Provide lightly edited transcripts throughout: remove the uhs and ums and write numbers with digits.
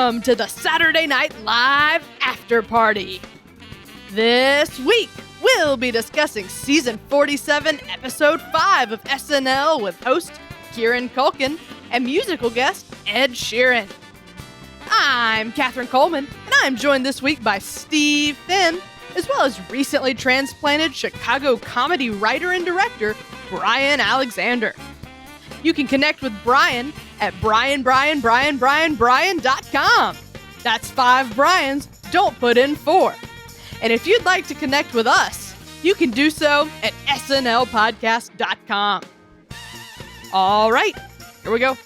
Welcome to the Saturday Night Live Afterparty. This week, we'll be discussing Season 47, Episode 5 of SNL with host Kieran Culkin and musical guest Ed Sheeran. I'm Catherine Coleman, and I'm joined this week by Steve Finn, as well as recently transplanted Chicago comedy writer and director Brian Alexander. You can connect with Brian at brian.com. That's 5 Brians, don't put in 4. And if you'd like to connect with us, you can do so at snlpodcast.com. All right, here we go.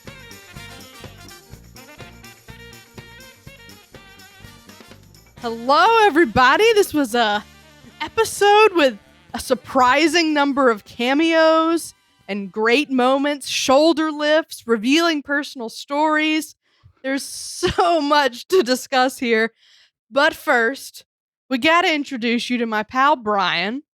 Hello, everybody. This was an episode with a surprising number of cameos and great moments, shoulder lifts, revealing personal stories. There's so much to discuss here. But first, we got to introduce you to my pal, Brian.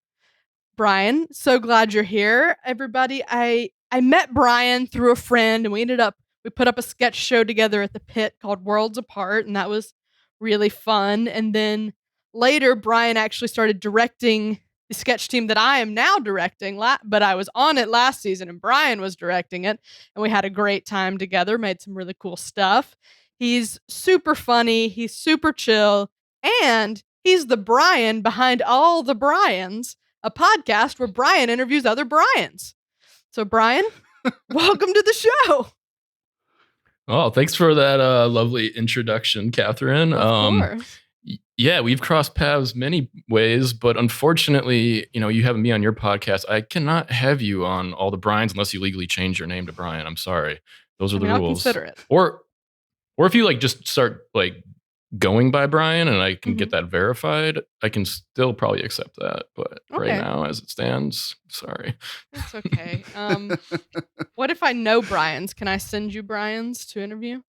Brian, so glad you're here. Everybody, I met Brian through a friend, and we put up a sketch show together at the Pit called Worlds Apart, and that was really fun. And then later, Brian actually started directing the sketch team that I am now directing, but I was on it last season and Brian was directing it, and we had a great time together, made some really cool stuff. He's super funny, he's super chill, and he's the Brian behind All the Brians, a podcast where Brian interviews other Brians. So Brian, welcome to the show. Oh, thanks for that lovely introduction, Catherine. Of course. Yeah, we've crossed paths many ways, but unfortunately, you having me on your podcast, I cannot have you on All the Brians unless you legally change your name to Brian. I'm sorry. Those are the rules. I'll consider it. Or if you just start going by Brian and I can get that verified, I can still probably accept that. But right now, as it stands, sorry. That's okay. What if I know Brian's? Can I send you Brian's to interview?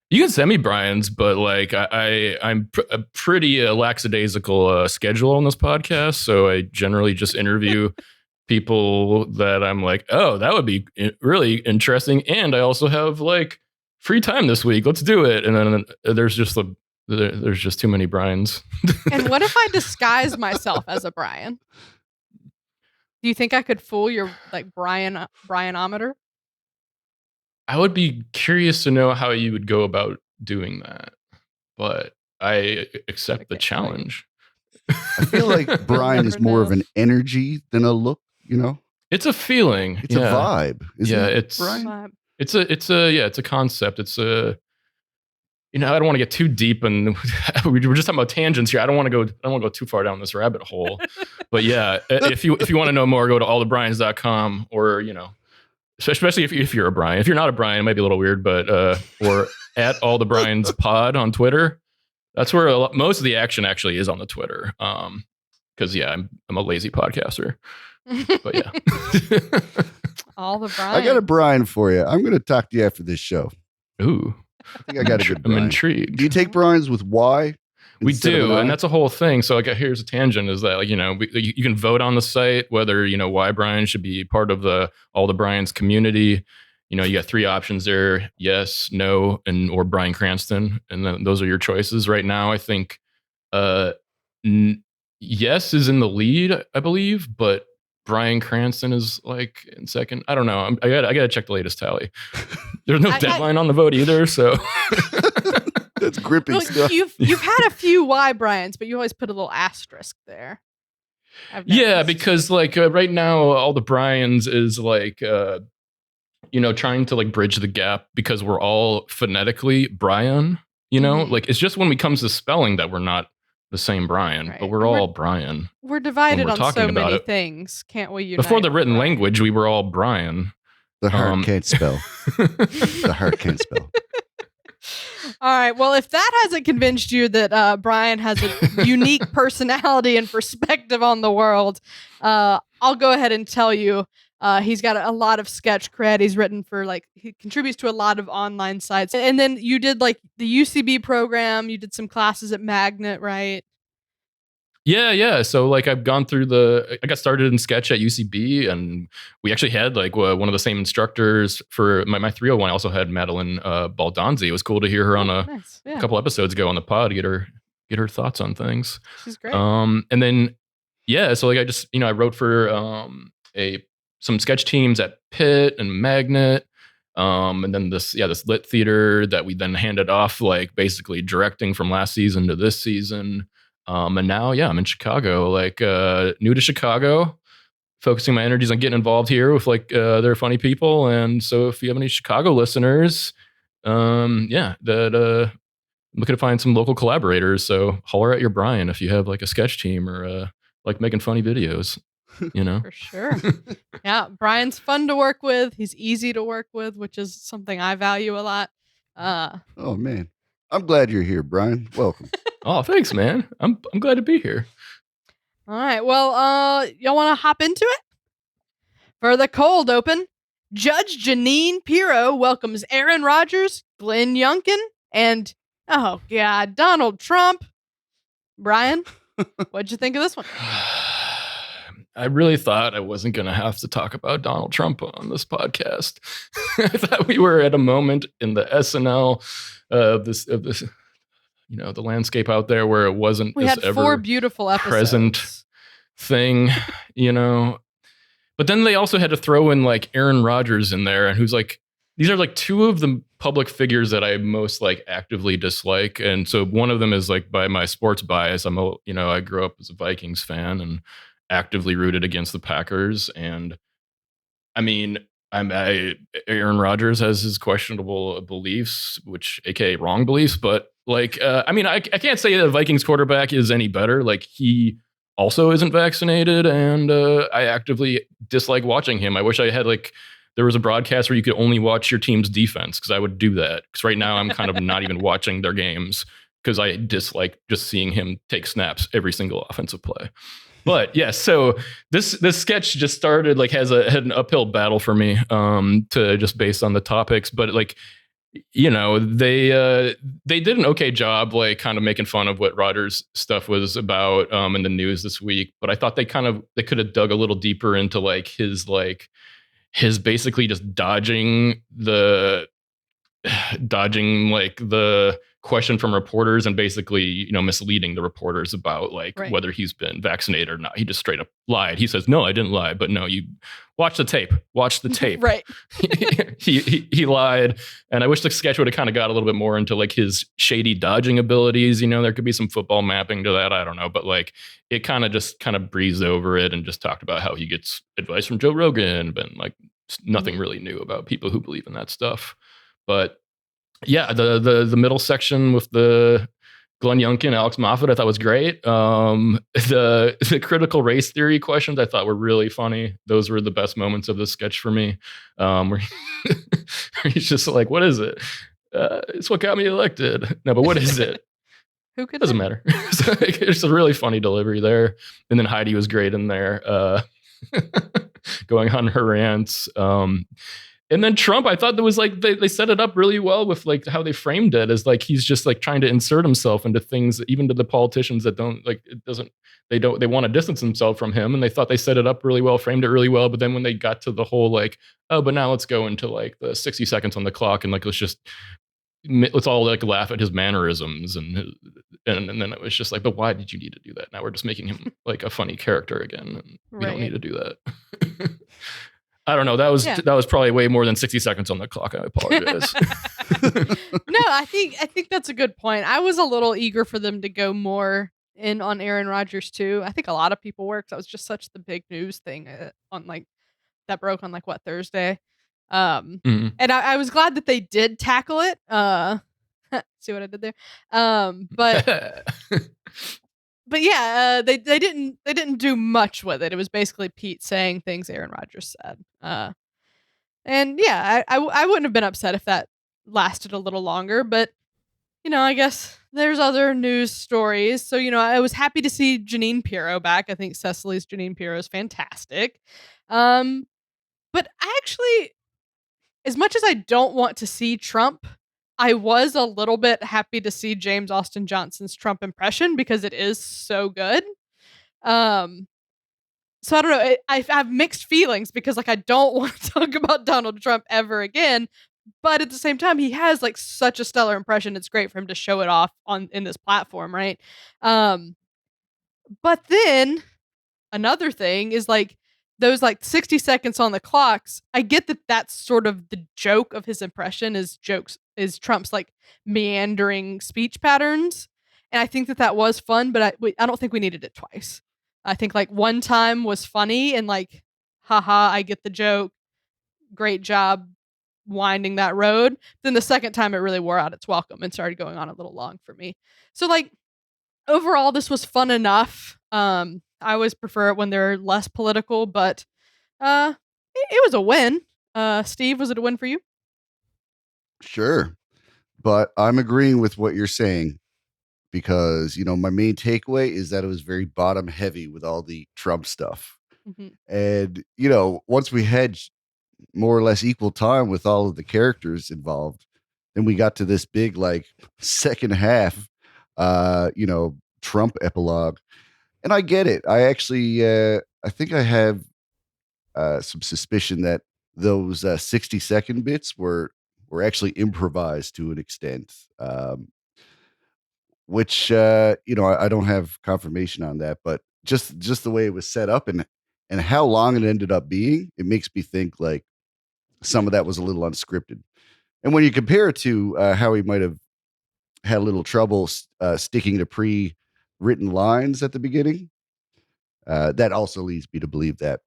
You can send me Brian's, but I'm a pretty lackadaisical schedule on this podcast, so I generally just interview people that I'm like, oh, that would be really interesting, and I also have free time this week. Let's do it. And then there's just too many Brians. And what if I disguise myself as a Brian? Do you think I could fool your Brianometer? I would be curious to know how you would go about doing that, but I accept the challenge. I feel like Brian is more of an energy than a look, It's a feeling. It's a vibe. It's Brian? It's a concept. It's a, I don't want to get too deep, and we were just talking about tangents here. I don't want to go too far down this rabbit hole, but yeah, if you want to know more, go to allthebrians.com or, especially if you're a Brian. If you're not a Brian, it might be a little weird, but or at All the Brians Pod on Twitter. That's where most of the action actually is on the Twitter. Because I'm a lazy podcaster. But yeah, All the Brian. I got a Brian for you. I'm going to talk to you after this show. Ooh, I think I got a good Brian. I'm intrigued. Do you take Brian's with Y? We do, and that's a whole thing. So, here's a tangent: is that you can vote on the site whether why Brian should be part of the All the Brians community. You got 3 options there: yes, no, or Bryan Cranston, and then those are your choices. Right now, I think yes is in the lead, I believe, but Bryan Cranston is in second. I don't know. I gotta check the latest tally. There's no deadline on the vote either, so. That's gripping stuff. You've had a few Y Brians, but you always put a little asterisk there. Yeah, because right now, All the Brians is trying to bridge the gap because we're all phonetically Brian. It's just when it comes to spelling that we're not the same Brian, right. But we're all Brian. We're divided on so many things. Can't we unite? Before the written language, we were all Brian. The heart can't spell. The heart can't spell. All right. Well, if that hasn't convinced you that Brian has a unique personality and perspective on the world, I'll go ahead and tell you he's got a lot of sketch cred. He's written for he contributes to a lot of online sites. And then you did the UCB program. You did some classes at Magnet, right? Yeah. So like I've gone through I got started in sketch at UCB, and we actually had like one of the same instructors for my 301. I also had Madeline Baldonzi. It was cool to hear her on a couple episodes ago on the pod, get her thoughts on things. She's great. And then so like I just I wrote for some sketch teams at Pitt and Magnet. And then this lit theater that we then handed off, like basically directing from last season to this season. And now, I'm in Chicago, like new to Chicago, focusing my energies on getting involved here with like they're funny people. And so if you have any Chicago listeners, I'm looking to find some local collaborators. So holler at your Brian if you have like a sketch team or like making funny videos, For sure. Yeah, Brian's fun to work with. He's easy to work with, which is something I value a lot. Oh man, I'm glad you're here, Brian. Welcome. Oh, thanks, man. I'm glad to be here. All right. Well, y'all want to hop into it? For the cold open, Judge Jeanine Pirro welcomes Aaron Rodgers, Glenn Youngkin, and Donald Trump. Brian, what'd you think of this one? I really thought I wasn't going to have to talk about Donald Trump on this podcast. I thought we were at a moment in the SNL of this the landscape out there where it wasn't we had 4 beautiful episodes. Present thing, But then they also had to throw in like Aaron Rodgers in there, and who's like, these are like 2 of the public figures that I most like actively dislike. And so one of them is like by my sports bias. I grew up as a Vikings fan and actively rooted against the Packers. And I mean, Aaron Rodgers has his questionable beliefs, which AKA wrong beliefs, but like, I can't say the Vikings quarterback is any better. Like he also isn't vaccinated, and I actively dislike watching him. I wish I had there was a broadcast where you could only watch your team's defense, because I would do that. Because right now I'm kind of not even watching their games because I dislike just seeing him take snaps every single offensive play. But yeah, so this sketch just started had an uphill battle for me to just based on the topics, but they did an okay job kind of making fun of what Rodgers stuff was about in the news this week. But I thought they could have dug a little deeper into his basically just dodging the question from reporters and basically, misleading the reporters about whether he's been vaccinated or not. He just straight up lied. He says, no, I didn't lie. But no, you watch the tape. Right. he lied. And I wish the sketch would have kind of got a little bit more into his shady dodging abilities. There could be some football mapping to that. I don't know. But it kind of breezed over it and just talked about how he gets advice from Joe Rogan, but nothing really new about people who believe in that stuff. But yeah, the middle section with the Glenn Youngkin, Alex Moffat, I thought was great. The critical race theory questions I thought were really funny. Those were the best moments of the sketch for me. Where he's just like, "What is it? It's what got me elected." No, but what is it? Who could? Doesn't matter. It's a really funny delivery there. And then Heidi was great in there, going on her rants. And then Trump, I thought that was they set it up really well with how they framed it as he's just trying to insert himself into things, even to the politicians that they want to distance themselves from him. And they thought they set it up really well, framed it really well. But then when they got to the whole but now let's go into the 60 seconds on the clock and let's all laugh at his mannerisms and then it was just but why did you need to do that? Now we're just making him a funny character again, and we don't need to do that. I don't know. That was probably way more than 60 seconds on the clock. I apologize. No, I think that's a good point. I was a little eager for them to go more in on Aaron Rodgers too. I think a lot of people were, because that was just such the big news thing on that broke on Thursday. And I was glad that they did tackle it. See what I did there? But yeah, they didn't do much with it. It was basically Pete saying things Aaron Rodgers said. And yeah, I wouldn't have been upset if that lasted a little longer, but I guess there's other news stories. So, I was happy to see Jeanine Pirro back. I think Cecily's Jeanine Pirro is fantastic. But I actually, as much as I don't want to see Trump, I was a little bit happy to see James Austin Johnson's Trump impression because it is so good. So I don't know. I have mixed feelings because like I don't want to talk about Donald Trump ever again, but at the same time, he has like such a stellar impression. It's great for him to show it off in this platform, right? But then another thing is like those like 60 seconds on the clocks. I get that that's sort of the joke of his impression is Trump's like meandering speech patterns. And I think that was fun, but I don't think we needed it twice. I think like one time was funny and like, haha, I get the joke. Great job winding that road. Then the second time it really wore out its welcome and started going on a little long for me. So like overall, this was fun enough. I always prefer it when they're less political, but it was a win. Steve, was it a win for you? Sure. But I'm agreeing with what you're saying because, my main takeaway is that it was very bottom heavy with all the Trump stuff. Mm-hmm. And, once we had more or less equal time with all of the characters involved, then we got to this big, like, second half, Trump epilogue. And I get it. I actually, I think I have some suspicion that those 60-second bits were actually improvised to an extent, which I don't have confirmation on that, but just the way it was set up and how long it ended up being, it makes me think like some of that was a little unscripted. And when you compare it to how he might have had a little trouble sticking to pre-written lines at the beginning, that also leads me to believe that.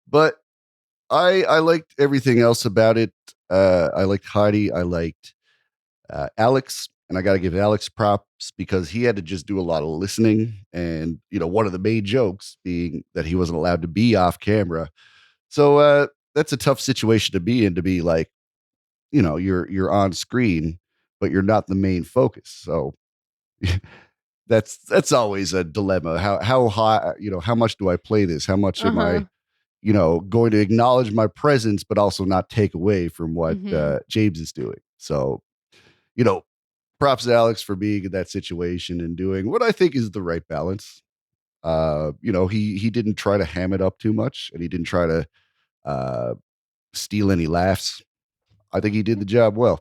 But I liked everything else about it. I liked Heidi. I liked Alex, and I got to give Alex props because he had to just do a lot of listening. And one of the main jokes being that he wasn't allowed to be off camera. So that's a tough situation to be in. To be like, you're on screen, but you're not the main focus. So that's always a dilemma. How high? How much do I play this? How much am I? Going to acknowledge my presence, but also not take away from what James is doing. So, props to Alex for being in that situation and doing what I think is the right balance. He didn't try to ham it up too much, and he didn't try to steal any laughs. I think he did the job well.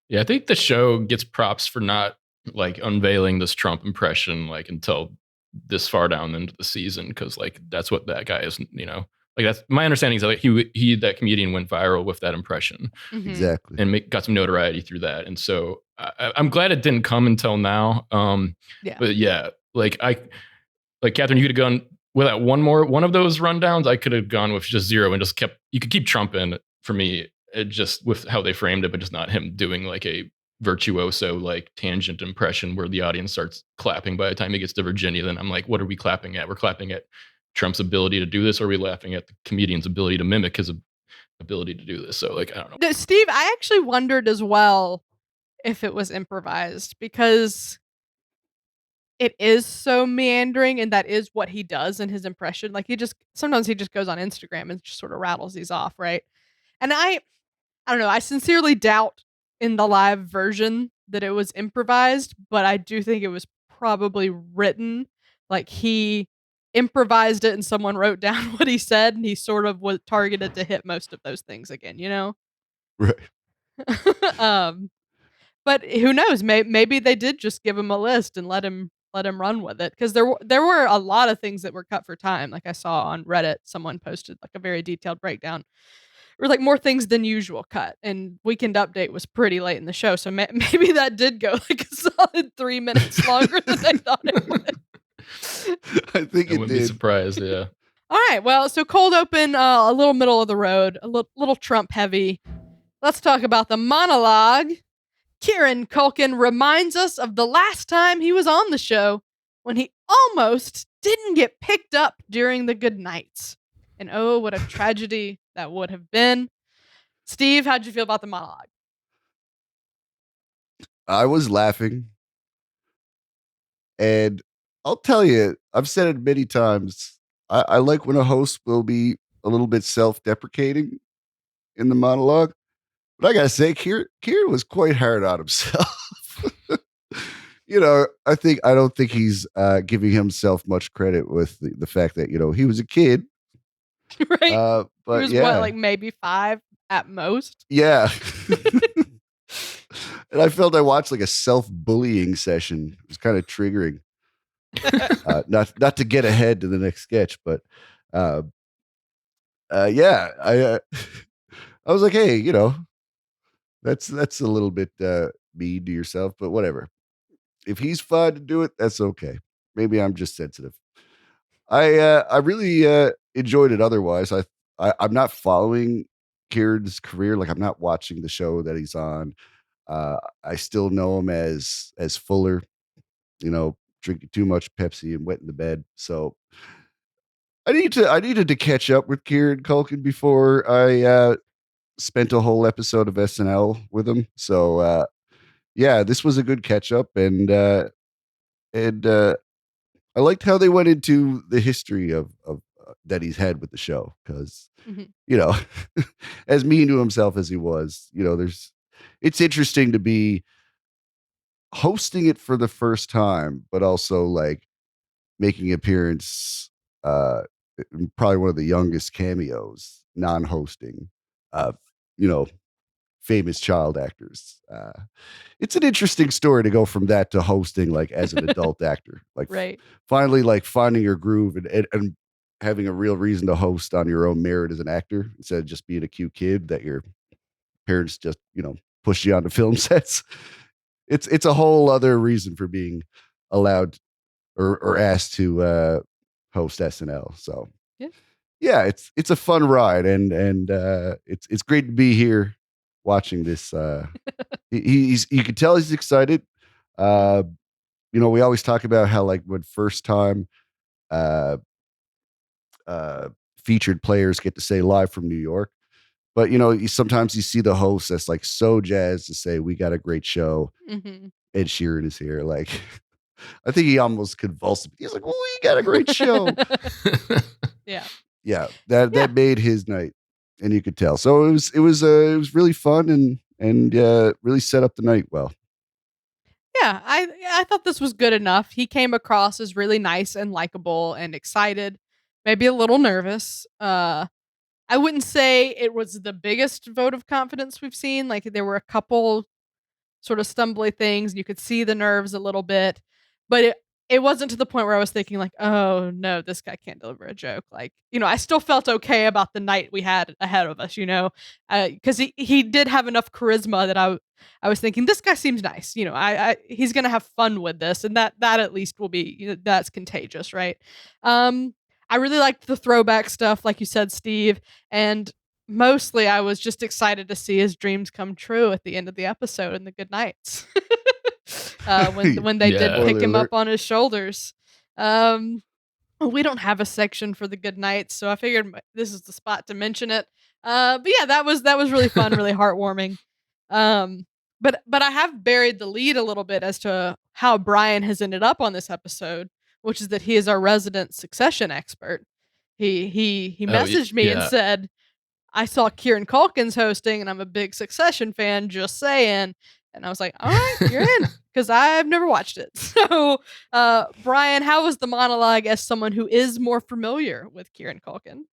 Yeah, I think the show gets props for not like unveiling this Trump impression like until this far down into the season, because like that's what that guy is, like that's my understanding is that he that comedian went viral with that impression. Exactly, and got some notoriety through that. And so I'm glad it didn't come until now. But yeah, like Catherine, you could have gone without one of those rundowns. I could have gone with just zero and just you could keep Trump in for me, just with how they framed it, but just not him doing like a virtuoso like tangent impression where the audience starts clapping by the time he gets to Virginia. Then I'm like, what are we clapping at? We're clapping at Trump's ability to do this, or are we laughing at the comedian's ability to mimic his ability to do this? So like, I don't know. Steve, I actually wondered as well if it was improvised because it is so meandering and that is what he does in his impression. Like sometimes he just goes on Instagram and just sort of rattles these off, right? And I don't know, I sincerely doubt in the live version that it was improvised, but I do think it was probably written. Like he improvised it and someone wrote down what he said and he sort of was targeted to hit most of those things again, Right. But who knows? Maybe they did just give him a list and let him run with it, because there were a lot of things that were cut for time. Like I saw on Reddit, someone posted like a very detailed breakdown. There were like more things than usual cut, and Weekend Update was pretty late in the show, so maybe that did go like a solid 3 minutes longer than I thought it would. I think I wouldn't be surprised. Yeah. All right. Well, so cold open, a little middle of the road, a little Trump heavy. Let's talk about the monologue. Kieran Culkin reminds us of the last time he was on the show when he almost didn't get picked up during the good nights. And oh, what a tragedy that would have been. Steve, how'd you feel about the monologue? I was laughing. And I'll tell you, I've said it many times. I like when a host will be a little bit self-deprecating in the monologue. But I got to say, Kieran was quite hard on himself. I don't think he's giving himself much credit with the fact that he was a kid. Right. But He was yeah, what, like maybe 5 at most? yeah. And I felt I watched like a self-bullying session. It was kind of triggering. Not to get ahead to the next sketch, but yeah, I was like, hey, that's a little bit mean to yourself, but whatever. If he's fine to do it, that's okay. Maybe I'm just sensitive. I really enjoyed it. Otherwise, I'm not following Kieran's career. Like I'm not watching the show that he's on. I still know him as Fuller. Drinking too much Pepsi and wetting the bed. So I needed to catch up with Kieran Culkin before I spent a whole episode of SNL with him. So yeah, this was a good catch up, and I liked how they went into the history of that he's had with the show because as mean to himself as he was, it's interesting to be hosting it for the first time, but also like making an appearance, probably one of the youngest cameos, non-hosting, uh, you know, famous child actors. It's an interesting story to go from that to hosting, like as an adult actor, like Right. finally, like finding your groove and having a real reason to host on your own merit as an actor instead of just being a cute kid that your parents just push you onto film sets. It's a whole other reason for being allowed or asked to host SNL. So yeah, it's a fun ride, and it's great to be here watching this. He's you can tell he's excited. We always talk about how like when first time uh, featured players get to say live from New York. But sometimes you see the host that's like so jazzed to say, "We got a great show." Mm-hmm. Ed Sheeran is here. Like, I think he almost convulsed. He's like, "We got a great show." Yeah. That made his night, and you could tell. So it was really fun and really set up the night well. Yeah, I thought this was good enough. He came across as really nice and likable and excited, maybe a little nervous. I wouldn't say it was the biggest vote of confidence we've seen. Like there were a couple sort of stumbly things. You could see the nerves a little bit, but it wasn't to the point where I was thinking like, oh no, this guy can't deliver a joke. Like, I still felt okay about the night we had ahead of us, because he did have enough charisma that I was thinking this guy seems nice. He's gonna have fun with this, and that at least will be that's contagious, right? I really liked the throwback stuff, like you said, Steve, and mostly I was just excited to see his dreams come true at the end of the episode in the good nights. When they did pick him up on his shoulders. We don't have a section for the good nights, so I figured this is the spot to mention it. But yeah, that was really fun, really heartwarming. But I have buried the lead a little bit as to how Brian has ended up on this episode, which is that he is our resident Succession expert. He messaged me and said, I saw Kieran Culkin's hosting and I'm a big Succession fan, just saying. And I was like, all right, you're in, because I've never watched it. So, Brian, how was the monologue as someone who is more familiar with Kieran Culkin?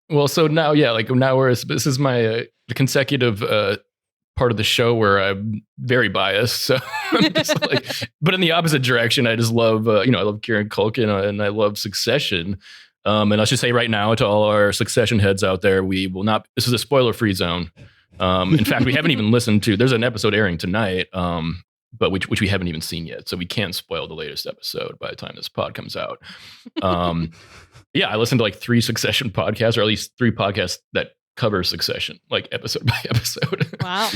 Well, so now, this is my consecutive part of the show where I'm very biased. So I'm just but in the opposite direction, I just love, I love Kieran Culkin and I love Succession. And I'll just say right now to all our Succession heads out there, we will not, this is a spoiler-free zone. In fact, we haven't even listened to, there's an episode airing tonight, but which we haven't even seen yet. So we can't spoil the latest episode by the time this pod comes out. Yeah, I listened to like 3 Succession podcasts, or at least 3 podcasts that cover Succession, like episode by episode. Wow.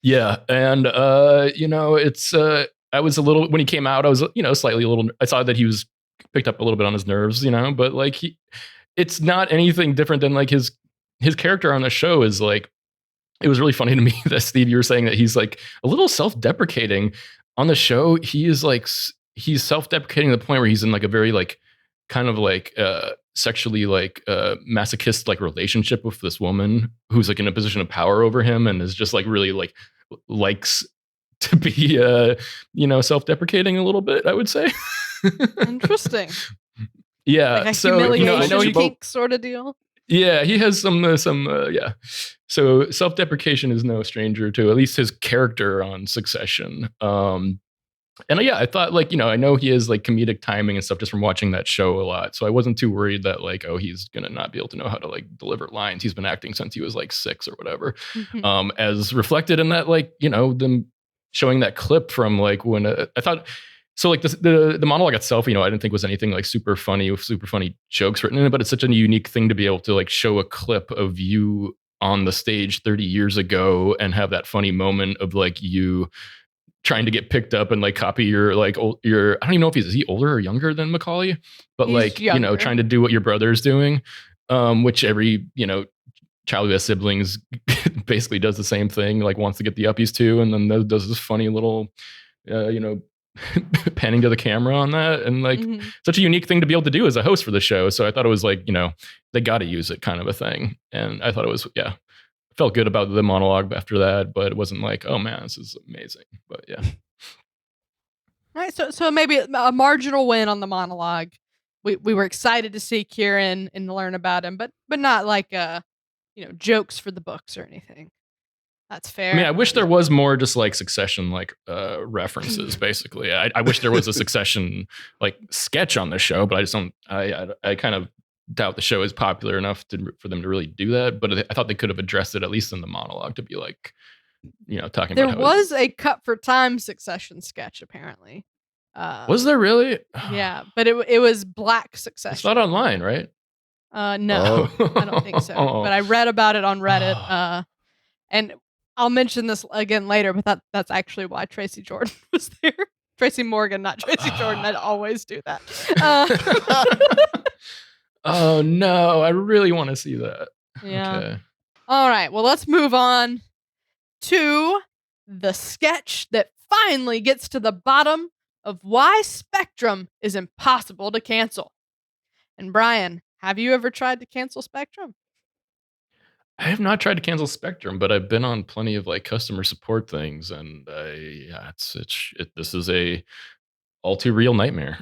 Yeah. And, it's, I was a little, when he came out, I was, slightly a little, I saw that he was picked up a little bit on his nerves, but like it's not anything different than like his character on the show is like, it was really funny to me that Steve, you were saying that he's like a little self-deprecating on the show. He is like, he's self-deprecating to the point where he's in like a very like kind of like sexually like masochistic like relationship with this woman who's like in a position of power over him and is just like really like likes to be self-deprecating a little bit, I would say. Interesting. Yeah, Like a so I know humiliation kink sort of deal. Yeah, he has some yeah. So self-deprecation is no stranger to at least his character on Succession. And yeah, I thought I know he has like comedic timing and stuff just from watching that show a lot. So I wasn't too worried that he's gonna not be able to know how to like deliver lines. He's been acting since he was like 6 or whatever. As reflected in that them showing that clip from like when I thought. So like the monologue itself, I didn't think was anything like super funny with super funny jokes written in it, but it's such a unique thing to be able to like show a clip of you on the stage 30 years ago and have that funny moment of like you trying to get picked up and like copy your I don't even know if is he older or younger than Macaulay, but he's like younger. Trying to do what your brother's doing, which every child who has siblings basically does the same thing, like wants to get the uppies too, and then does this funny little panning to the camera on that, and like such a unique thing to be able to do as a host for the show. So I thought it was like they got to use it kind of a thing, and I thought it was felt good about the monologue after that, but it wasn't like, oh man, this is amazing. But yeah. All right, so maybe a marginal win on the monologue. We were excited to see Kieran and learn about him, but not like jokes for the books or anything. That's fair. I mean, I wish there was more just like Succession like references. Basically, I wish there was a Succession like sketch on the show, but I just don't. I kind of doubt the show is popular enough for them to really do that. But I thought they could have addressed it at least in the monologue to be like, talking there about. There was a Cut for Time Succession sketch apparently. Was there really? Yeah, but it was Black Succession. It's not online, right? No, I don't think so. But I read about it on Reddit. And I'll mention this again later, but that's actually why Tracy Jordan was there. Tracy Morgan, not Tracy Jordan. I'd always do that. Oh no, I really want to see that. Yeah. Okay. All right. Well, let's move on to the sketch that finally gets to the bottom of why Spectrum is impossible to cancel. And Brian, have you ever tried to cancel Spectrum? I have not tried to cancel Spectrum, but I've been on plenty of like customer support things, and this is a all too real nightmare.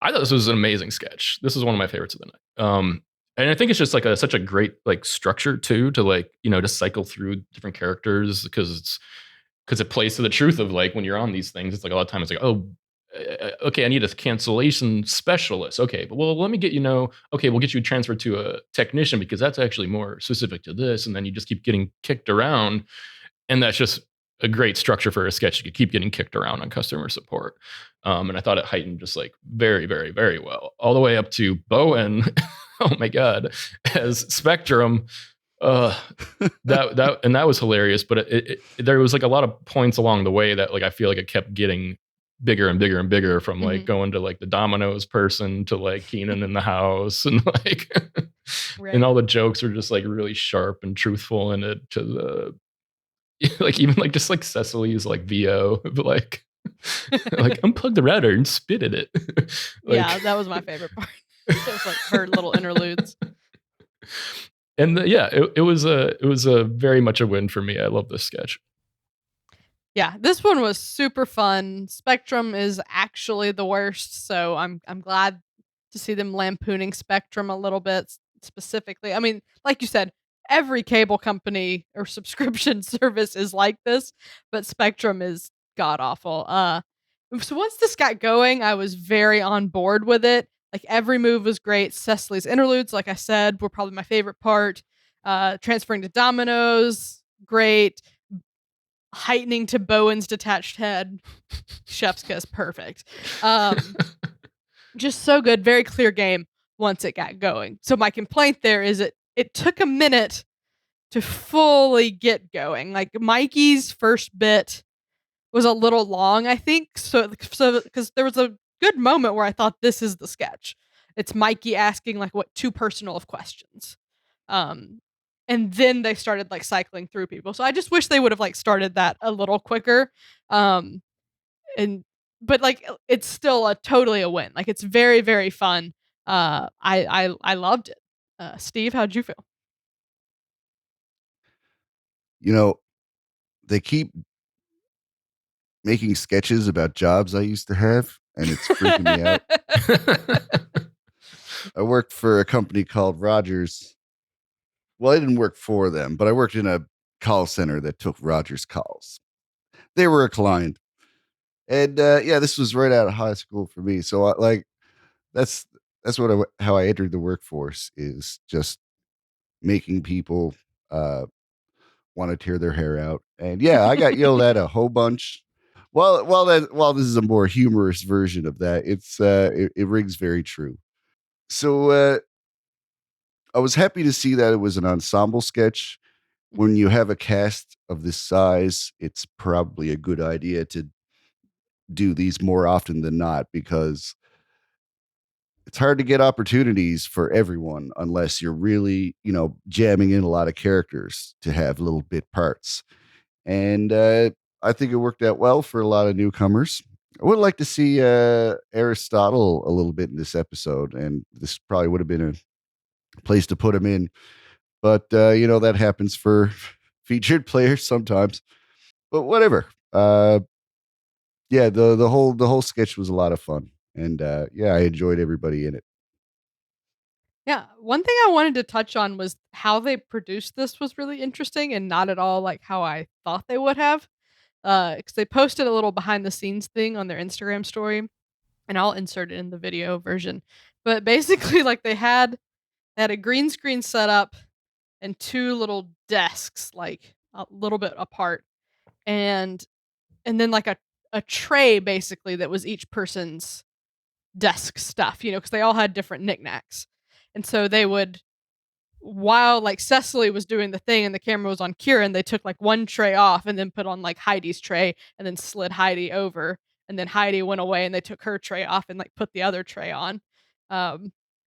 I thought this was an amazing sketch. This is one of my favorites of the night. And I think it's just like such a great like structure too, to like just cycle through different characters because it plays to the truth of like when you're on these things, it's like a lot of times it's like, oh, okay, I need a cancellation specialist. Okay, but well, let me get okay, we'll get you transferred to a technician because that's actually more specific to this, and then you just keep getting kicked around, and that's just a great structure for a sketch. You could keep getting kicked around on customer support. And I thought it heightened just like very, very, very well, all the way up to Bowen. Oh my God, as Spectrum. That was hilarious. But there was like a lot of points along the way that like I feel like it kept getting bigger and bigger and bigger, from like going to like the Domino's person to like Keenan in the house, and like right. And all the jokes are just like really sharp and truthful in it, to the like even like just like Cecily's like VO, but like unplug the router and spit at it. Yeah, that was my favorite part. It was like her little interludes. And it was a very much a win for me. I love this sketch. Yeah, this one was super fun. Spectrum is actually the worst, so I'm glad to see them lampooning Spectrum a little bit specifically. I mean, like you said, every cable company or subscription service is like this, but Spectrum is god awful. So once this got going, I was very on board with it. Like every move was great. Cecily's interludes, like I said, were probably my favorite part. Transferring to Domino's, great. Heightening to Bowen's detached head, chef's kiss, perfect. Just so good. Very clear game once it got going. So my complaint there is it took a minute to fully get going. Like Mikey's first bit was a little long, I think. So because there was a good moment where I thought this is the sketch. It's Mikey asking like too personal of questions. And then they started like cycling through people. So I just wish they would have like started that a little quicker. But like it's still totally a win. Like it's very, very fun. I loved it. Steve, how'd you feel? They keep making sketches about jobs I used to have, and it's freaking me out. I worked for a company called Rogers. Well, I didn't work for them, but I worked in a call center that took Rogers calls. They were a client. And this was right out of high school for me. So that's how I entered the workforce, is just making people want to tear their hair out. And yeah, I got yelled at a whole bunch. While this is a more humorous version of that, it rings very true. So I was happy to see that it was an ensemble sketch. When you have a cast of this size, it's probably a good idea to do these more often than not, because it's hard to get opportunities for everyone unless you're really, jamming in a lot of characters to have little bit parts. And I think it worked out well for a lot of newcomers. I would like to see Aristotle a little bit in this episode, and this probably would have been a place to put him in. But that happens for featured players sometimes. But whatever. The whole sketch was a lot of fun, and I enjoyed everybody in it. Yeah, one thing I wanted to touch on was how they produced this was really interesting and not at all like how I thought they would have. Because they posted a little behind the scenes thing on their Instagram story, and I'll insert it in the video version. But basically, like they had a green screen set up and two little desks, like a little bit apart, and then like a tray basically that was each person's desk stuff, because they all had different knickknacks. And so they would, while like Cecily was doing the thing and the camera was on Kieran, they took like one tray off and then put on like Heidi's tray and then slid Heidi over. And then Heidi went away and they took her tray off and like put the other tray on.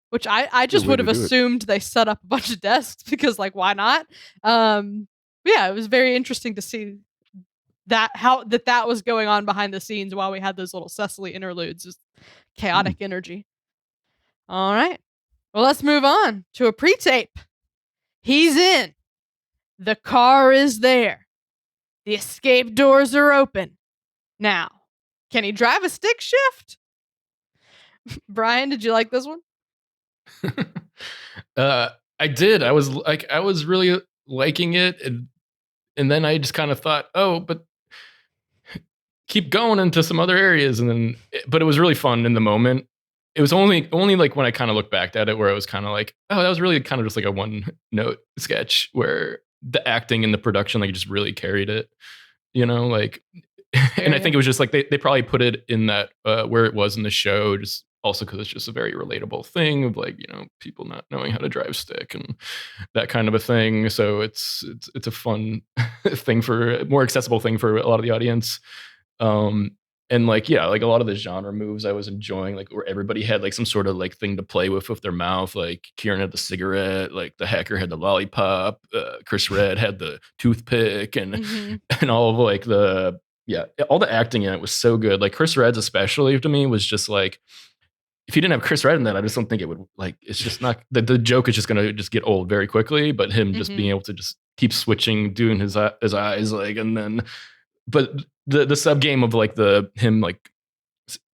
Which I just would have assumed they set up a bunch of desks because like, why not? It was very interesting to see that that was going on behind the scenes while we had those little Cecily interludes. Just chaotic energy. All right. Well, let's move on to a pre-tape. He's in. The car is there. The escape doors are open. Now, can he drive a stick shift? Brian, did you like this one? I did. I was really liking it, and then I just kind of thought, oh, but keep going into some other areas, but it was really fun in the moment. It was only like when I kind of look back at it where I was kind of like, oh, that was really kind of just like a one note sketch where the acting and the production like just really carried it, like. And I think it was just like they probably put it in that where it was in the show, just also because it's just a very relatable thing of like, people not knowing how to drive stick and that kind of a thing. So it's a fun thing, for a more accessible thing for a lot of the audience. And like, like a lot of the genre moves I was enjoying, like where everybody had like some sort of like thing to play with their mouth. Like Kieran had the cigarette, like the hacker had the lollipop, Chris Red had the toothpick, and and all of like all the acting in it was so good. Like Chris Red's especially to me was just like, if you didn't have Chris Red in that, I just don't think it would, like, it's just not, the joke is just going to just get old very quickly, but him just being able to just keep switching, doing his eyes, like, and then, but the sub game of like him like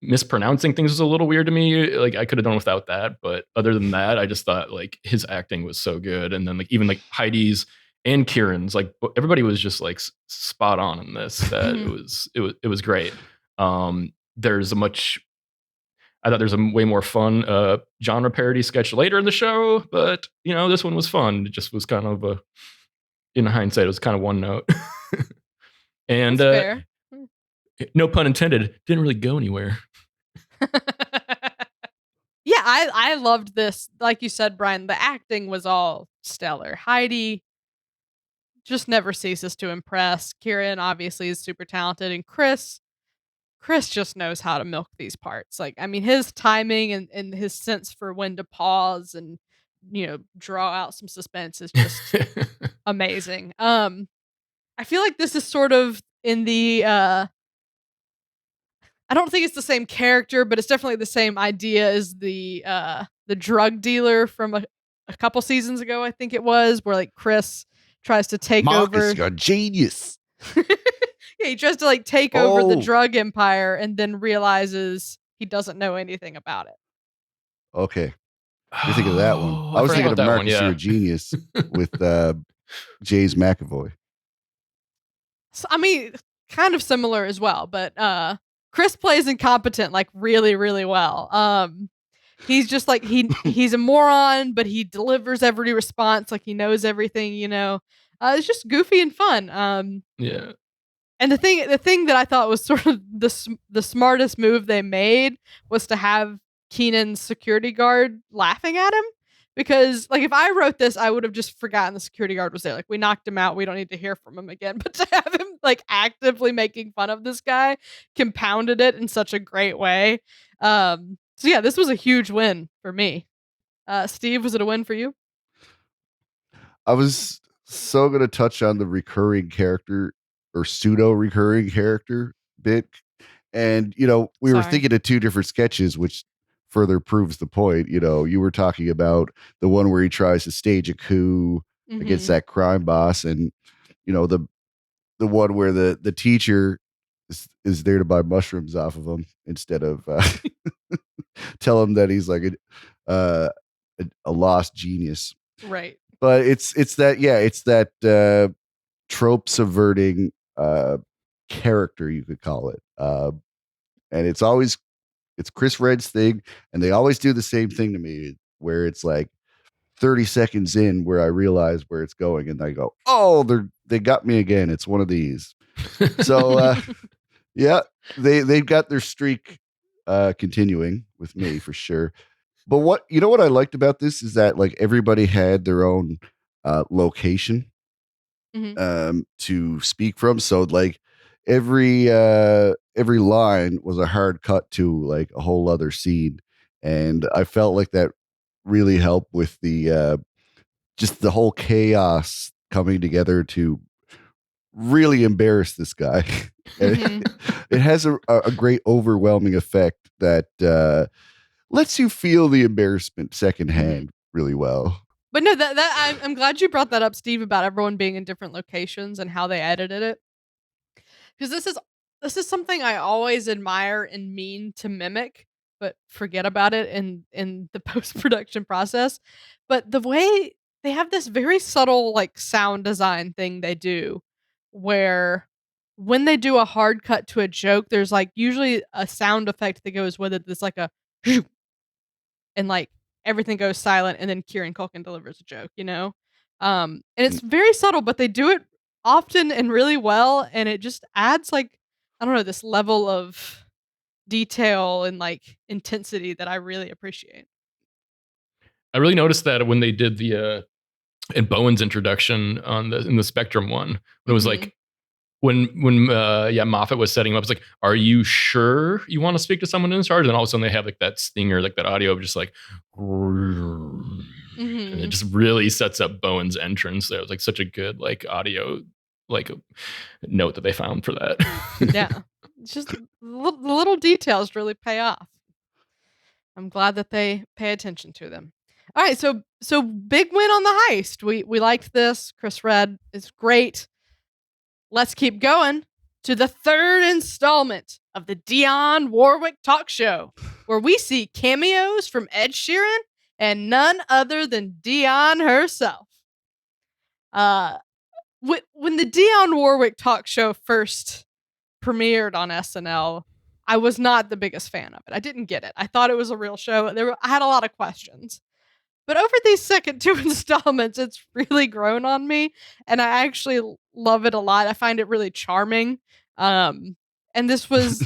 mispronouncing things was a little weird to me. Like I could have done without that, but other than that, I just thought like his acting was so good. And then like even like Heidi's and Kieran's, like everybody was just like spot on in this. That it was great. I thought there's a way more fun genre parody sketch later in the show, but this one was fun. It just was kind of in hindsight, it was kind of one note. And no pun intended, didn't really go anywhere. Yeah, I loved this. Like you said, Brian, the acting was all stellar. Heidi just never ceases to impress. Kieran obviously is super talented, and Chris just knows how to milk these parts. Like, I mean, his timing and his sense for when to pause and draw out some suspense is just amazing. I feel like this is sort of in the I don't think it's the same character, but it's definitely the same idea as the drug dealer from a couple seasons ago, I think it was, where like Chris tries to take Marcus, over. you're a genius. He tries to like take over the Oh. drug empire and then realizes he doesn't know anything about it. Okay. You're thinking of that one. Oh, I was forgot thinking of about that one, Marcus, You're a yeah. Genius with James McAvoy. So, I mean, kind of similar as well, but Chris plays incompetent like really, really well. He's just like he's a moron, but he delivers every response like he knows everything, you know. It's just goofy and fun. Yeah. And the thing that I thought was sort of the smartest move they made was to have Keenan's security guard laughing at him. Because like if I wrote this, I would have just forgotten the security guard was there. Like we knocked him out, we don't need to hear from him again. But to have him like actively making fun of this guy compounded it in such a great way. So yeah, this was a huge win for me. Steve, was it a win for you? I was so going to touch on the recurring character or pseudo recurring character bit. And, you know, we were Sorry. thinking of two different sketches, which further proves the point. You know, you were talking about the one where he tries to stage a coup against that crime boss. And, you know, the one where the teacher is there to buy mushrooms off of him instead of tell him that he's like a lost genius. Right. But it's that trope subverting character, you could call it. And it's Chris Red's thing, and they always do the same thing to me where it's like 30 seconds in where I realize where it's going and I go, oh, they got me again. It's one of these. So yeah, they've got their streak continuing with me for sure. But what I liked about this is that like everybody had their own location to speak from. So like every line was a hard cut to like a whole other scene, and I felt like that really helped with the just the whole chaos coming together to really embarrass this guy. And it has a great overwhelming effect that lets you feel the embarrassment secondhand really well. But no, that I'm glad you brought that up, Steve, about everyone being in different locations and how they edited it. Because this is something I always admire and mean to mimic, but forget about it in the post-production process. But the way they have this very subtle like sound design thing they do where when they do a hard cut to a joke, there's like usually a sound effect that goes with it that's like a and like everything goes silent and then Kieran Culkin delivers a joke, you know? And it's very subtle, but they do it often and really well, and it just adds like, I don't know, this level of detail and like intensity that I really appreciate. I really noticed that when they did the in Bowen's introduction in the Spectrum one, when it was like when Moffat was setting him up, it's like, are you sure you want to speak to someone in charge? And all of a sudden they have like that stinger, like that audio of just like, and it just really sets up Bowen's entrance. There was like such a good like audio like note that they found for that. Yeah, it's just the little details really pay off. I'm glad that they pay attention to them. All right, so big win on the heist. We liked this. Chris Red is great. Let's keep going to the third installment of the Dionne Warwick talk show, where we see cameos from Ed Sheeran and none other than Dionne herself. When the Dionne Warwick talk show first premiered on SNL, I was not the biggest fan of it. I didn't get it. I thought it was a real show. I had a lot of questions. But over these second two installments, it's really grown on me, and I actually love it a lot. I find it really charming. And this was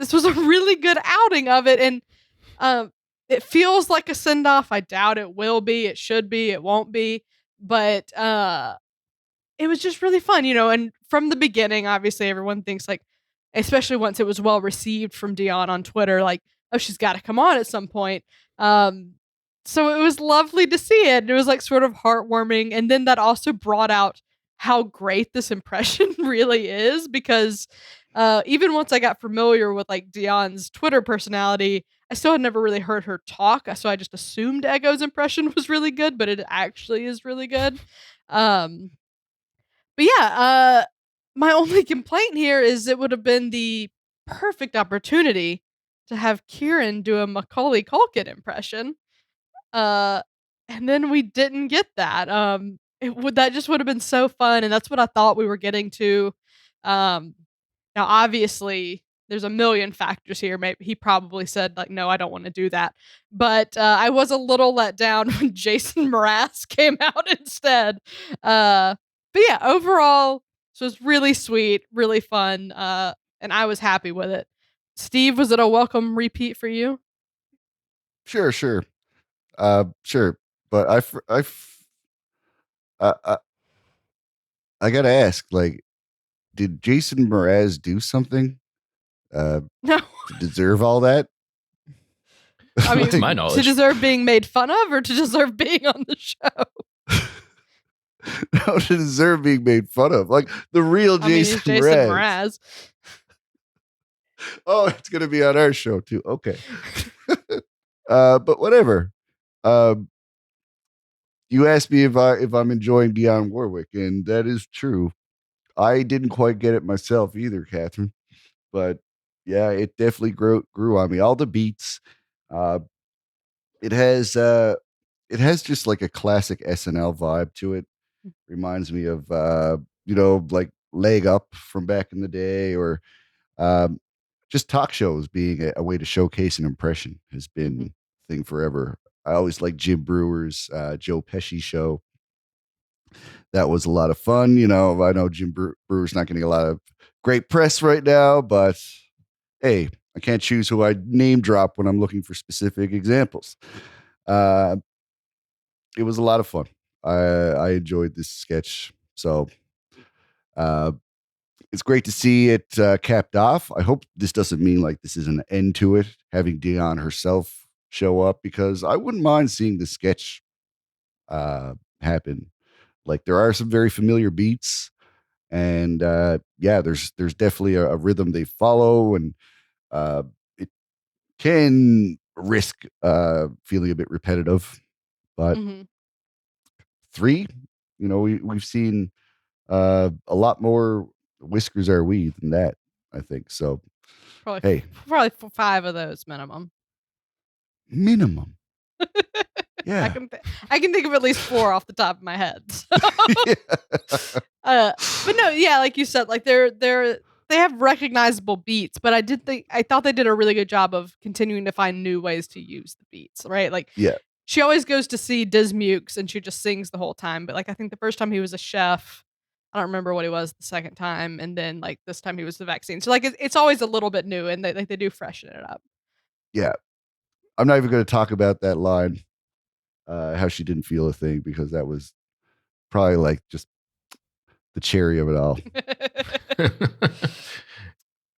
a really good outing of it, and it feels like a send-off. I doubt it will be. It should be. It won't be. But it was just really fun, you know, and from the beginning, obviously everyone thinks like, especially once it was well received from Dionne on Twitter, like, oh, she's got to come on at some point. So it was lovely to see it. It was like sort of heartwarming. And then that also brought out how great this impression really is, because even once I got familiar with like Dionne's Twitter personality, I still had never really heard her talk. So I just assumed Eggo's impression was really good, but it actually is really good. But yeah, my only complaint here is it would have been the perfect opportunity to have Kieran do a Macaulay Culkin impression. And then we didn't get that. That just would have been so fun, and that's what I thought we were getting to. Um, Now, obviously, there's a million factors here. Maybe he probably said like, "No, I don't want to do that." But I was a little let down when Jason Mraz came out instead. But yeah, overall, this was really sweet, really fun, and I was happy with it. Steve, was it a welcome repeat for you? Sure, sure. Sure. But I gotta ask, like, did Jason Mraz do something No, to deserve all that? I mean, To my to knowledge. deserve being made fun of, or to deserve being on the show. No, to deserve being made fun of, like the real I mean, he's Jason Jason Mraz. Mraz. Oh, it's gonna be on our show too. Okay. But whatever. Um, you asked me if I'm enjoying Dionne Warwick, and that is true. I didn't quite get it myself either, Catherine. But yeah, it definitely grew on me. All the beats. Uh, it has just like a classic SNL vibe to it. Reminds me of like Leg Up from back in the day, or um, just talk shows being a way to showcase an impression has been Mhm. a thing forever. I always like Jim Brewer's Joe Pesci show. That was a lot of fun. I know Jim Brewer's not getting a lot of great press right now, but hey, I can't choose who I name drop when I'm looking for specific examples. It was a lot of fun. I enjoyed this sketch. So it's great to see it capped off. I hope this doesn't mean like this is an end to it, having Dionne herself show up, because I wouldn't mind seeing the sketch happen. Like, there are some very familiar beats, and yeah, there's definitely a rhythm they follow, and it can risk feeling a bit repetitive. But Mhm. 3, we've seen a lot more whiskers are we than that, I think. So Probably, hey, probably 5 of those minimum. minimum. I Yeah. can think of at least 4 off the top of my head. Yeah. But no, yeah, like you said, like they have recognizable beats, but I thought they did a really good job of continuing to find new ways to use the beats, right? Like Yeah. she always goes to see Dismukes and she just sings the whole time. But like I think the first time he was a chef, I don't remember what he was the second time, and then like this time he was the vaccine. So like it's always a little bit new, and they do freshen it up. Yeah. I'm not even going to talk about that line, how she didn't feel a thing, because that was probably like just the cherry of it all.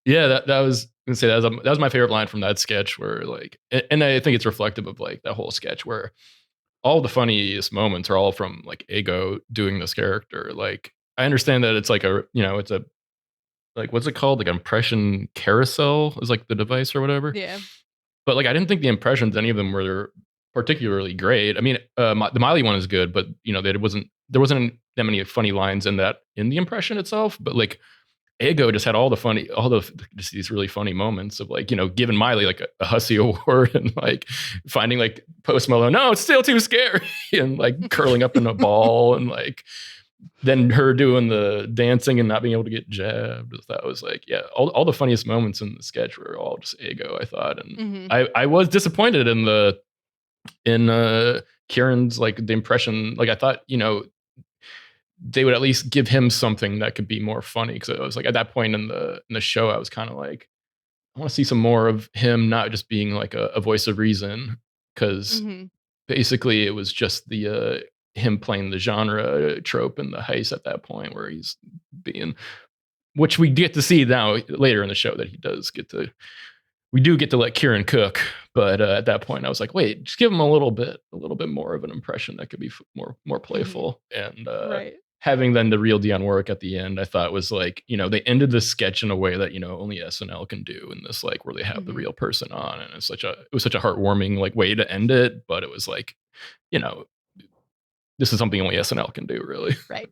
Yeah, that was gonna say that was my favorite line from that sketch, where like, and I think it's reflective of like that whole sketch, where all the funniest moments are all from like Ego doing this character. Like, I understand that it's like it's a, like, what's it called? Like, impression carousel is like the device or whatever. Yeah. But like, I didn't think the impressions, any of them were particularly great. I mean, the Miley one is good, but there wasn't that many funny lines in the impression itself. But like, Ego just had just these really funny moments of like, giving Miley like a hussy award, and like finding like Post Malone, no, it's still too scary, and like curling up in a ball, and like then her doing the dancing and not being able to get jabbed. That was like, yeah, all the funniest moments in the sketch were all just Ego, I thought. And Mhm. I was disappointed in Kieran's, like, the impression. Like, I thought, they would at least give him something that could be more funny, because I was like, at that point in the show, I was kind of like, I want to see some more of him, not just being like a voice of reason, because Mhm. basically it was just the him playing the genre trope in the heist at that point, where he's being, which we get to see now later in the show, that we do get to let Kieran cook. But at that point, I was like, wait, just give him a little bit more of an impression that could be more playful. And Right. having then the real Dionne Warwick at the end, I thought was like, they ended the sketch in a way that only SNL can do, in this, like, where they have the Mhm. real person on, and it was such a heartwarming, like, way to end it. But it was like, this is something only SNL can do, really. Right.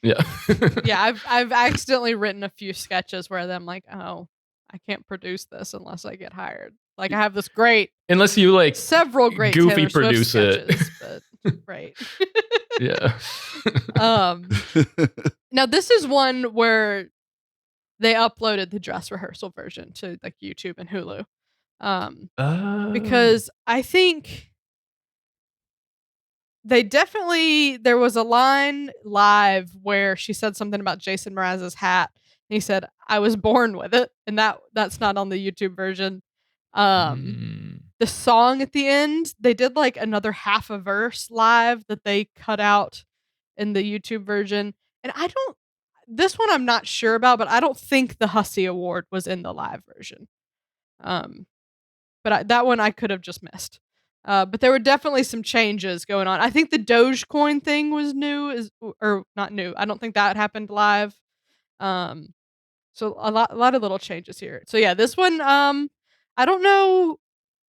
Yeah. Yeah, I've accidentally written a few sketches where I'm like, oh, I can't produce this unless I get hired. Like I have this Unless you like several great goofy Taylor Swift produce it. sketches, but right. Yeah. Now this is one where they uploaded the dress rehearsal version to like YouTube and Hulu. Because I think there was a line live where she said something about Jason Mraz's hat. And he said, I was born with it. And that's not on the YouTube version. The song at the end, they did like another half a verse live that they cut out in the YouTube version. And this one I'm not sure about, but I don't think the Hussey Award was in the live version. But that one I could have just missed. But there were definitely some changes going on. I think the Dogecoin thing was new, or not new. I don't think that happened live. So a lot of little changes here. So yeah, this one, I don't know.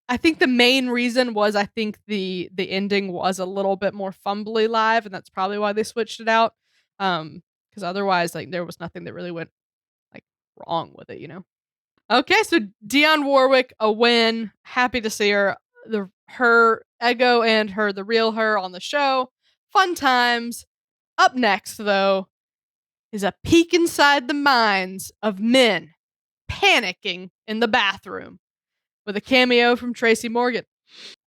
I think the main reason was I think the ending was a little bit more fumbly live, and that's probably why they switched it out. Because otherwise, like there was nothing that really went like wrong with it, you know. Okay, so Dionne Warwick, a win. Happy to see her. Her ego and the real her on the show. Fun times. Up next, though, is a peek inside the minds of men panicking in the bathroom with a cameo from Tracy Morgan.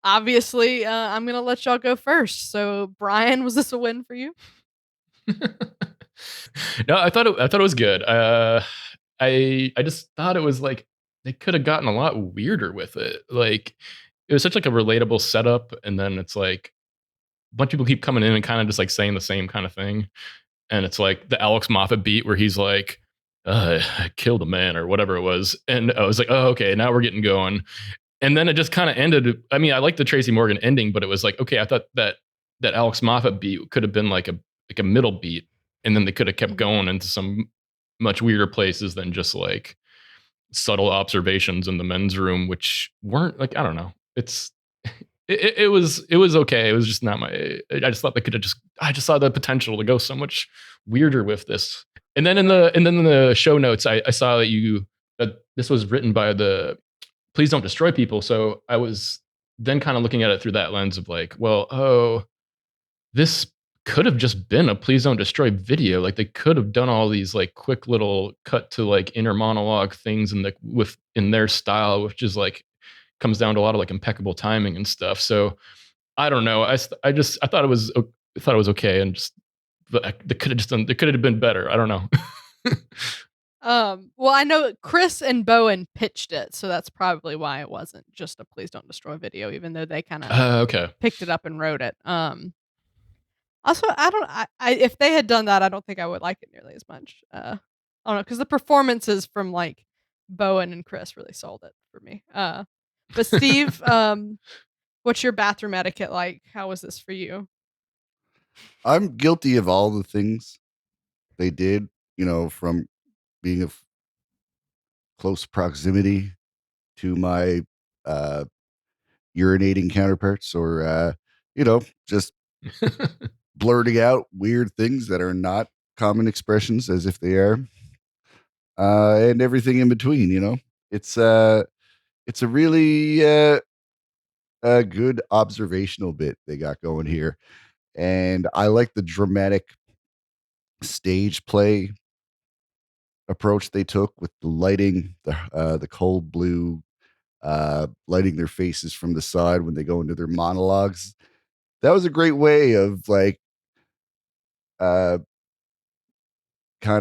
Obviously, I'm going to let y'all go first. So, Brian, was this a win for you? No, I thought it was good. I just thought it was like they could have gotten a lot weirder with it. Like it was such like a relatable setup, and then it's like a bunch of people keep coming in and kind of just like saying the same kind of thing, and it's like the Alex Moffat beat where he's like, "I killed a man" or whatever it was, and I was like, "Oh, okay, now we're getting going." And then it just kind of ended. I mean, I like the Tracy Morgan ending, but it was like, okay, I thought that Alex Moffat beat could have been like a middle beat, and then they could have kept going into some much weirder places than just like subtle observations in the men's room, which weren't like, I don't know. It was okay. It was just not my. I just thought they could have I just saw the potential to go so much weirder with this. And then in the show notes, I saw that this was written by the Please Don't Destroy people. So I was then kind of looking at it through that lens of like, well, oh, this could have just been a Please Don't Destroy video. Like they could have done all these like quick little cut to like inner monologue things in their style, which is like comes down to a lot of like impeccable timing and stuff. So I don't know. I thought it was okay, and just they could have been better. I don't know. Well, I know Chris and Bowen pitched it, so that's probably why it wasn't just a Please Don't Destroy video, even though they kind of picked it up and wrote it. Also, if they had done that, I don't think I would like it nearly as much. I don't know, because the performances from like Bowen and Chris really sold it for me. But Steve, what's your bathroom etiquette like? How was this for you? I'm guilty of all the things they did, from being of close proximity to my urinating counterparts, or just blurting out weird things that are not common expressions as if they are, and everything in between. It's a really a good observational bit they got going here, and I like the dramatic stage play approach they took with the lighting, the cold blue, lighting their faces from the side when they go into their monologues. That was a great way of like kind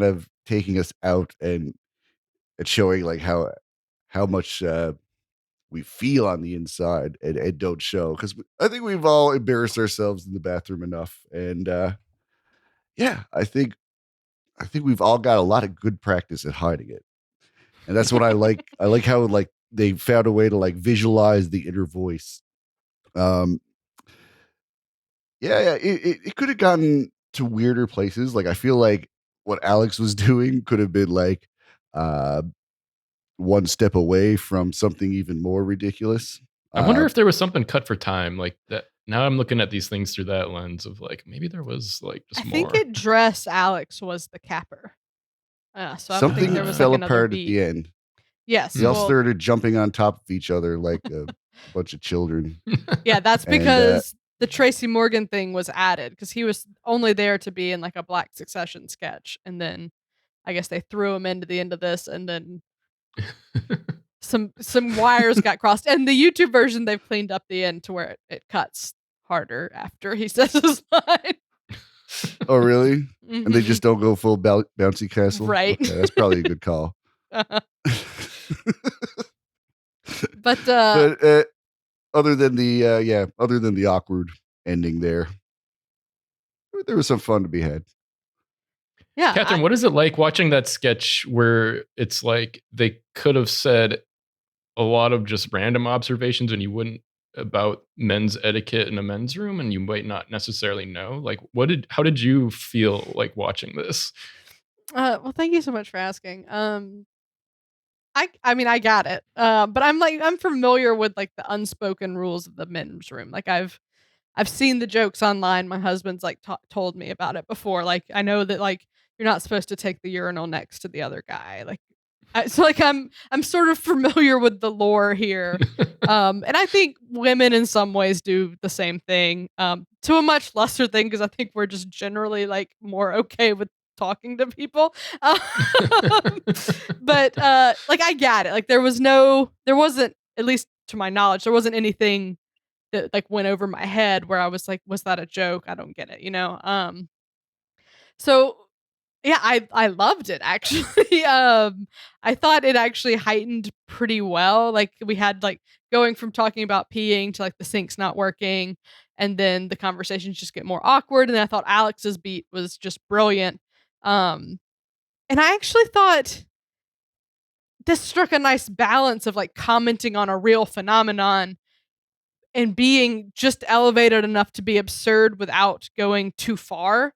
of taking us out and showing like how much we feel on the inside and don't show, because I think we've all embarrassed ourselves in the bathroom enough, and yeah, I think we've all got a lot of good practice at hiding it. And that's what I like. I like how like they found a way to like visualize the inner voice. Um, yeah, it could have gotten to weirder places. Like I feel like what Alex was doing could have been like one step away from something even more ridiculous. I wonder if there was something cut for time like that. now I'm looking at these things through that lens of like maybe there was like just I more. think at dress Alex was the capper. So I don't think Something there was fell like another apart beat. at the end. Yes. They all well, started jumping on top of each other like a bunch of children. yeah, that's And, because the Tracy Morgan thing was added because he was only there to be in like a Black Succession sketch, and then I guess they threw him into the end of this, and then some wires got crossed. And the YouTube version, they've cleaned up the end to where it cuts harder after he says his line. Oh, really? And they Mhm. just don't go full bouncy castle? Right. Okay, that's probably a good call. But But other than the awkward ending there was some fun to be had. yeah, Catherine, what is it like watching that sketch where it's like they could have said a lot of just random observations and you wouldn't about men's etiquette in a men's room and you might not necessarily know? Like how did you feel like watching this? well, thank you so much for asking. I mean, I got it. But I'm familiar with like the unspoken rules of the men's room. Like I've seen the jokes online. My husband's like told me about it before. Like I know that like you're not supposed to take the urinal next to the other guy. Like so like I'm sort of familiar with the lore here. And I think women in some ways do the same thing. To a much lesser thing because I think we're just generally like more okay with talking to people. But like I got it. Like there wasn't, at least to my knowledge, there wasn't anything that like went over my head where I was like, was that a joke? I don't get it, So yeah, I loved it actually. I thought it actually heightened pretty well. Like we had like going from talking about peeing to like the sink's not working, and then the conversations just get more awkward. And then I thought Alex's beat was just brilliant. And I actually thought this struck a nice balance of like commenting on a real phenomenon and being just elevated enough to be absurd without going too far.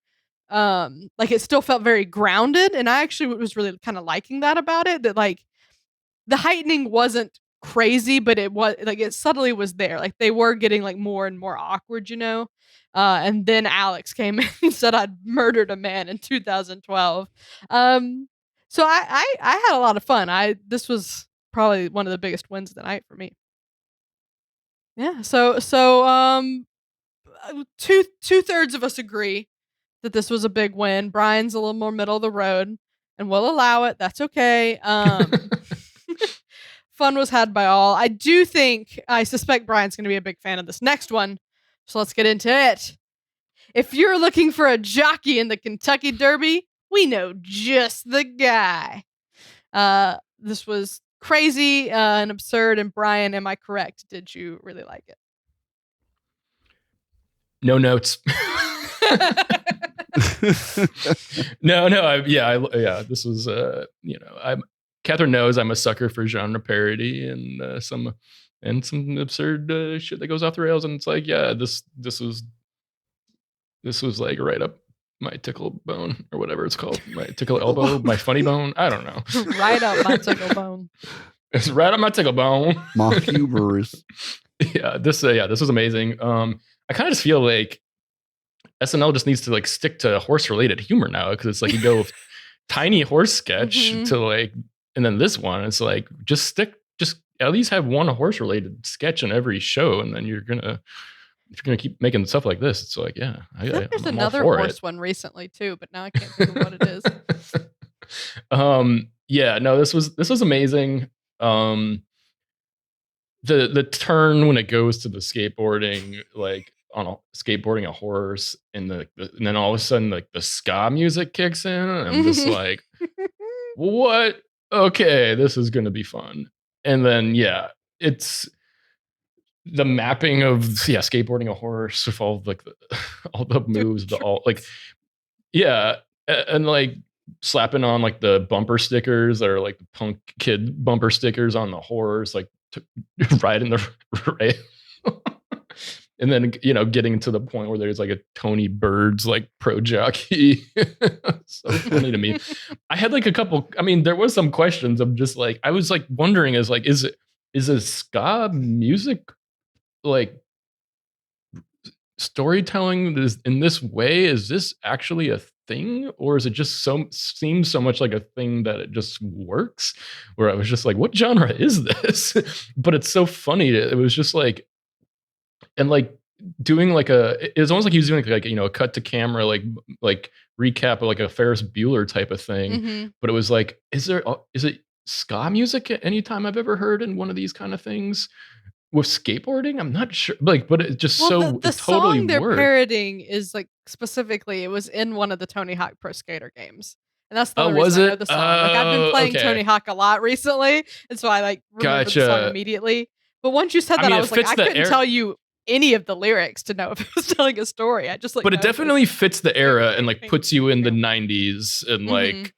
Like it still felt very grounded, and I actually was really kind of liking that about it. That like the heightening wasn't crazy, but it was like it subtly was there. Like they were getting like more and more awkward, And then Alex came in and said I'd murdered a man in 2012. So I had a lot of fun. This was probably one of the biggest wins of the night for me. Yeah. So two-thirds of us agree that this was a big win. Brian's a little more middle of the road, and we'll allow it. That's okay. Fun was had by all. I suspect Brian's going to be a big fan of this next one. So let's get into it. If you're looking for a jockey in the Kentucky Derby, we know just the guy. This was crazy and absurd. And Brian, am I correct? Did you really like it? No notes. No. This was, Catherine knows I'm a sucker for genre parody and some absurd shit that goes off the rails. And it's like, yeah, this was like right up my tickle bone or whatever it's called, my tickle elbow, my funny bone. I don't know. Right up my tickle bone. It's right up my tickle bone. My humorous. This was amazing. I kind of just feel like SNL just needs to like stick to horse related humor now, because it's like you go tiny horse sketch to like, and then this one, it's like just at least have one horse related sketch in every show, and then you're gonna keep making stuff like this. It's like, yeah, there's another horse one recently too, but now I can't think of what it is. This was amazing. The turn when it goes to the skateboarding, like skateboarding a horse, and then all of a sudden like the ska music kicks in, and I'm just like, what? Okay, this is gonna be fun. And then it's the mapping of skateboarding a horse with all like all the moves, and like slapping on like the bumper stickers that are like the punk kid bumper stickers on the horse, like riding the rail. And then, getting to the point where there's like a Tony Bird's like pro jockey. So funny to me. I had like there was some questions of just like, I was like wondering is a ska music like storytelling in this way, is this actually a thing, or is it just seems so much like a thing that it just works? Where I was just like, what genre is this? But it's so funny. It was just like, and like doing like it was almost like he was doing like a cut to camera, like recap of like a Ferris Bueller type of thing. Mhm. But it was like, is it ska music at any time I've ever heard in one of these kind of things? With skateboarding, I'm not sure. But it's just Well, so the it totally song they're worked. parodying is like specifically it was in one of the Tony Hawk Pro Skater games. And that's the Oh, only reason was I know it? the song. Like I've been Oh, playing Tony okay. Hawk a lot recently, and so I like remember the song Gotcha. immediately. But once you said I that, mean, I it was like, fits I the couldn't tell you any of the lyrics to know if it was telling a story. I just like but it know this. definitely fits the era and like Ping, puts you in the ping. 90s and Mhm. like,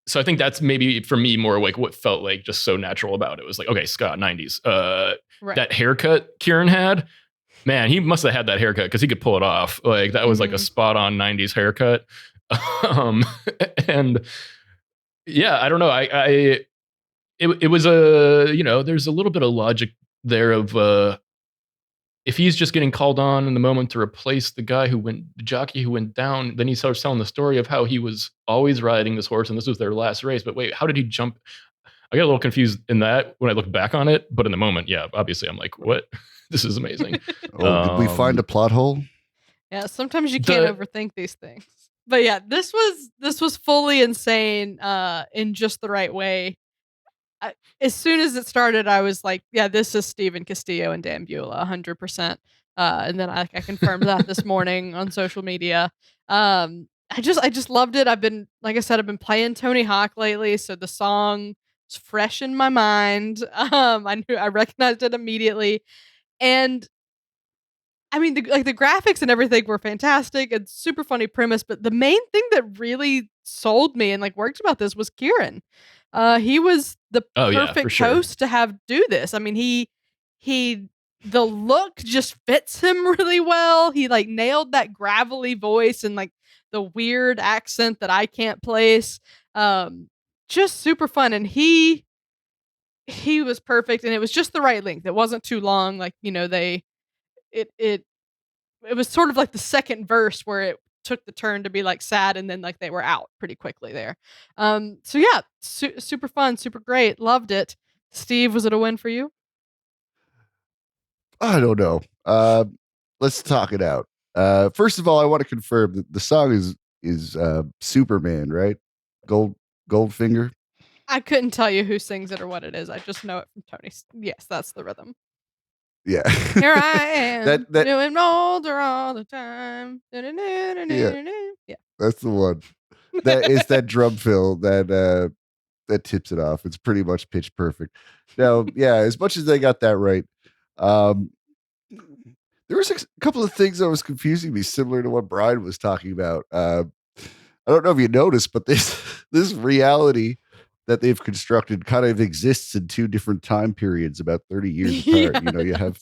so I think that's maybe for me more like what felt like just so natural about it was like, okay, Scott, 90s. Right. That haircut Kieran had, man, he must have had that haircut because he could pull it off. Like that was like a Mhm. spot on 90s haircut. um and yeah, I don't know. It was there's a little bit of logic there of if he's just getting called on in the moment to replace the jockey who went down, then he starts telling the story of how he was always riding this horse and this was their last race. But wait, how did he jump? I got a little confused in that when I look back on it, but in the moment, yeah, obviously I'm like, what? This is amazing. Oh, did we find a plot hole? Yeah, sometimes you can't overthink these things. But yeah, this was fully insane in just the right way. As soon as it started, I was like, yeah, this is Steven Castillo and Dan Bueller, 100%. And then I confirmed that this morning on social media. I just loved it. Like I said, I've been playing Tony Hawk lately, so the song is fresh in my mind. I recognized it immediately, and I mean, the graphics and everything were fantastic. It's super funny premise, but the main thing that really sold me and like worked about this was Kieran. He was the Oh yeah, for perfect sure. host to have do this. I mean, he the look just fits him really well. He like nailed that gravelly voice and like the weird accent that I can't place. Just super fun, and he was perfect, and it was just the right length. It wasn't too long. Like it it it was sort of like the second verse where it took the turn to be like sad and then like they were out pretty quickly there. So yeah, super fun, super great. Loved it. Steve, was it a win for you? I don't know. Let's talk it out. First of all, I want to confirm that the song is Superman, right? Goldfinger. I couldn't tell you who sings it or what it is. I just know it from Tony. Yes, that's the rhythm. Yeah. Here I am, that doing older all the time. Yeah, that's the one. That is that drum fill that tips it off. It's pretty much pitch perfect. Now, yeah, as much as they got that right, there was a couple of things that was confusing me, similar to what Brian was talking about. I don't know if you noticed, but this reality that they've constructed kind of exists in two different time periods, about 30 years apart. Yeah, You have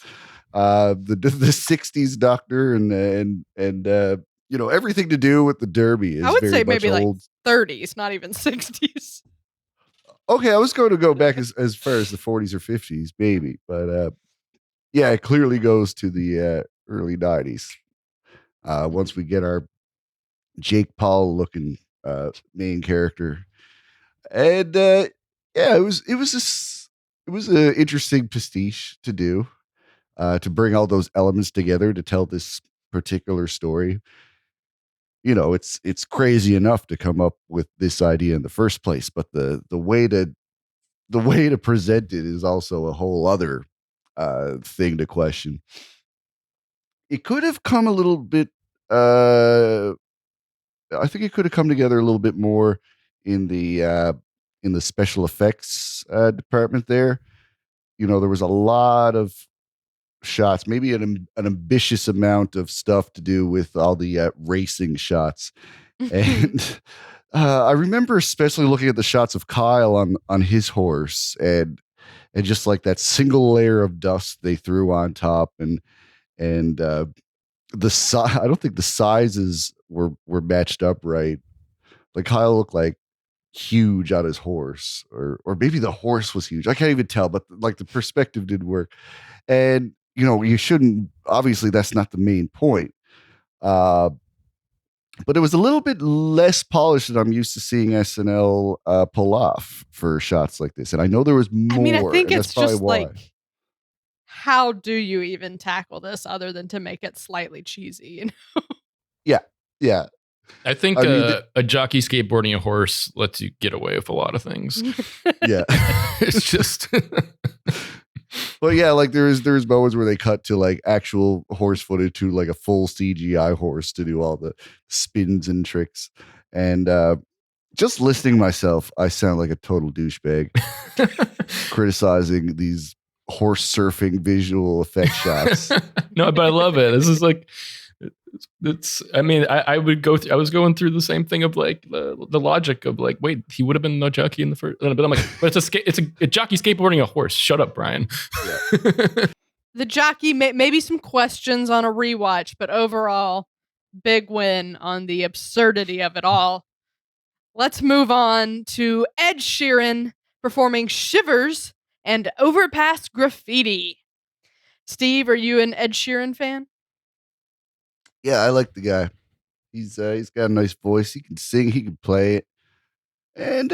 the 60s doctor and everything to do with the Derby is I would very say much maybe old. like 30s, not even 60s. Okay, I was going to go back as far as the 40s or 50s, maybe, but yeah, it clearly goes to the early 90s. Once we get our Jake Paul looking main character, and yeah, it was an interesting pastiche to do, to bring all those elements together to tell this particular story. It's crazy enough to come up with this idea in the first place, but the way to present it is also a whole other thing to question. It could have come a little bit. I think it could have come together a little bit more in the special effects department. There, there was a lot of shots, maybe an ambitious amount of stuff to do with all the racing shots, and I remember especially looking at the shots of Kyle on his horse and just like that single layer of dust they threw on top and I don't think the sizes were matched up right. Like Kyle looked like huge on his horse, or maybe the horse was huge. I can't even tell, but like the perspective didn't work. And you shouldn't, obviously that's not the main point. But it was a little bit less polished than I'm used to seeing SNL pull off for shots like this. And I know there was more. I mean, I think and that's it's probably just why. like, how do you even tackle this other than to make it slightly cheesy? You know? Yeah. I think I mean, a jockey skateboarding a horse lets you get away with a lot of things. yeah. It's just. But yeah, like there's moments where they cut to like actual horse footage to like a full CGI horse to do all the spins and tricks. And just listening myself, I sound like a total douchebag criticizing these horse surfing visual effect shots. No, but I love it. This is like, it's. I mean, I would go. I was going through the same thing of like the logic of like, wait, he would have been no jockey in the first. But I'm like, but it's a jockey skateboarding a horse. Shut up, Brian. Yeah. The jockey, maybe some questions on a rewatch, but overall, big win on the absurdity of it all. Let's move on to Ed Sheeran performing Shivers and Overpass Graffiti. Steve, are you an Ed Sheeran fan? Yeah, I like the guy. He's got a nice voice. He can sing. He can play it, and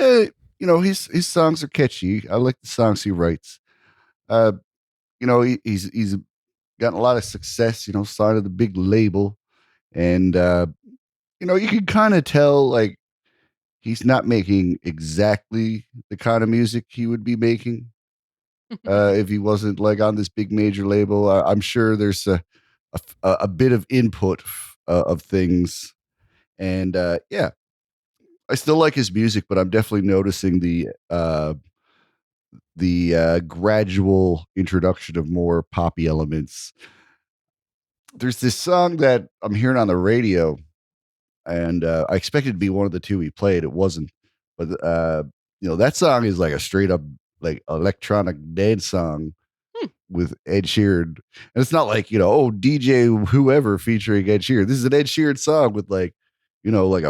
his songs are catchy. I like the songs he writes. He's gotten a lot of success. Signed to the big label, and you can kind of tell like he's not making exactly the kind of music he would be making if he wasn't like on this big major label. I'm sure there's a bit of input of things. And yeah, I still like his music, but I'm definitely noticing the gradual introduction of more poppy elements. There's this song that I'm hearing on the radio, and I expected it to be one of the two he played. It wasn't, but that song is like a straight up like electronic dance song with Ed Sheeran, and it's not like DJ whoever featuring Ed Sheeran. This is an Ed Sheeran song with like like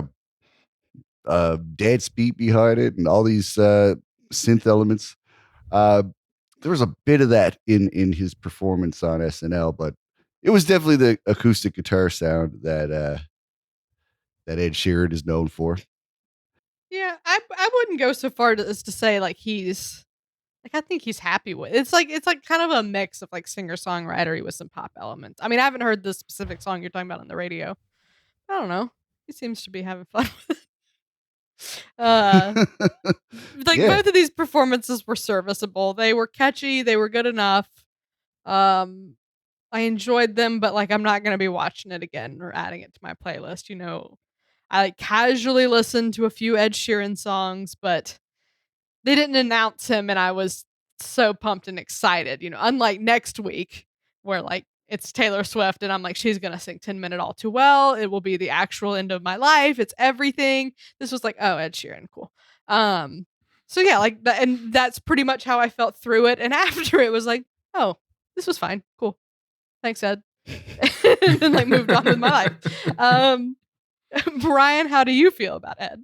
a dance beat behind it and all these synth elements. There was a bit of that in his performance on SNL, but it was definitely the acoustic guitar sound that Ed Sheeran is known for. Yeah, I wouldn't go so far as to say like he's like, I think he's happy with it's like kind of a mix of like singer songwritery with some pop elements. I mean, I haven't heard the specific song you're talking about on the radio. I don't know. He seems to be having fun with it. Like Yeah. both of these performances were serviceable. They were catchy. They were good enough. I enjoyed them, but like I'm not gonna be watching it again or adding it to my playlist. I like casually listened to a few Ed Sheeran songs, but they didn't announce him, and I was so pumped and excited. Unlike next week where like it's Taylor Swift, and I'm like, she's gonna sing 10-Minute All Too Well. It will be the actual end of my life. It's everything. This was like, oh, Ed Sheeran, cool. So yeah, like that, and that's pretty much how I felt through it. And after it was like, oh, this was fine, cool. Thanks, Ed. And then like moved on with my life. Brian, how do you feel about Ed?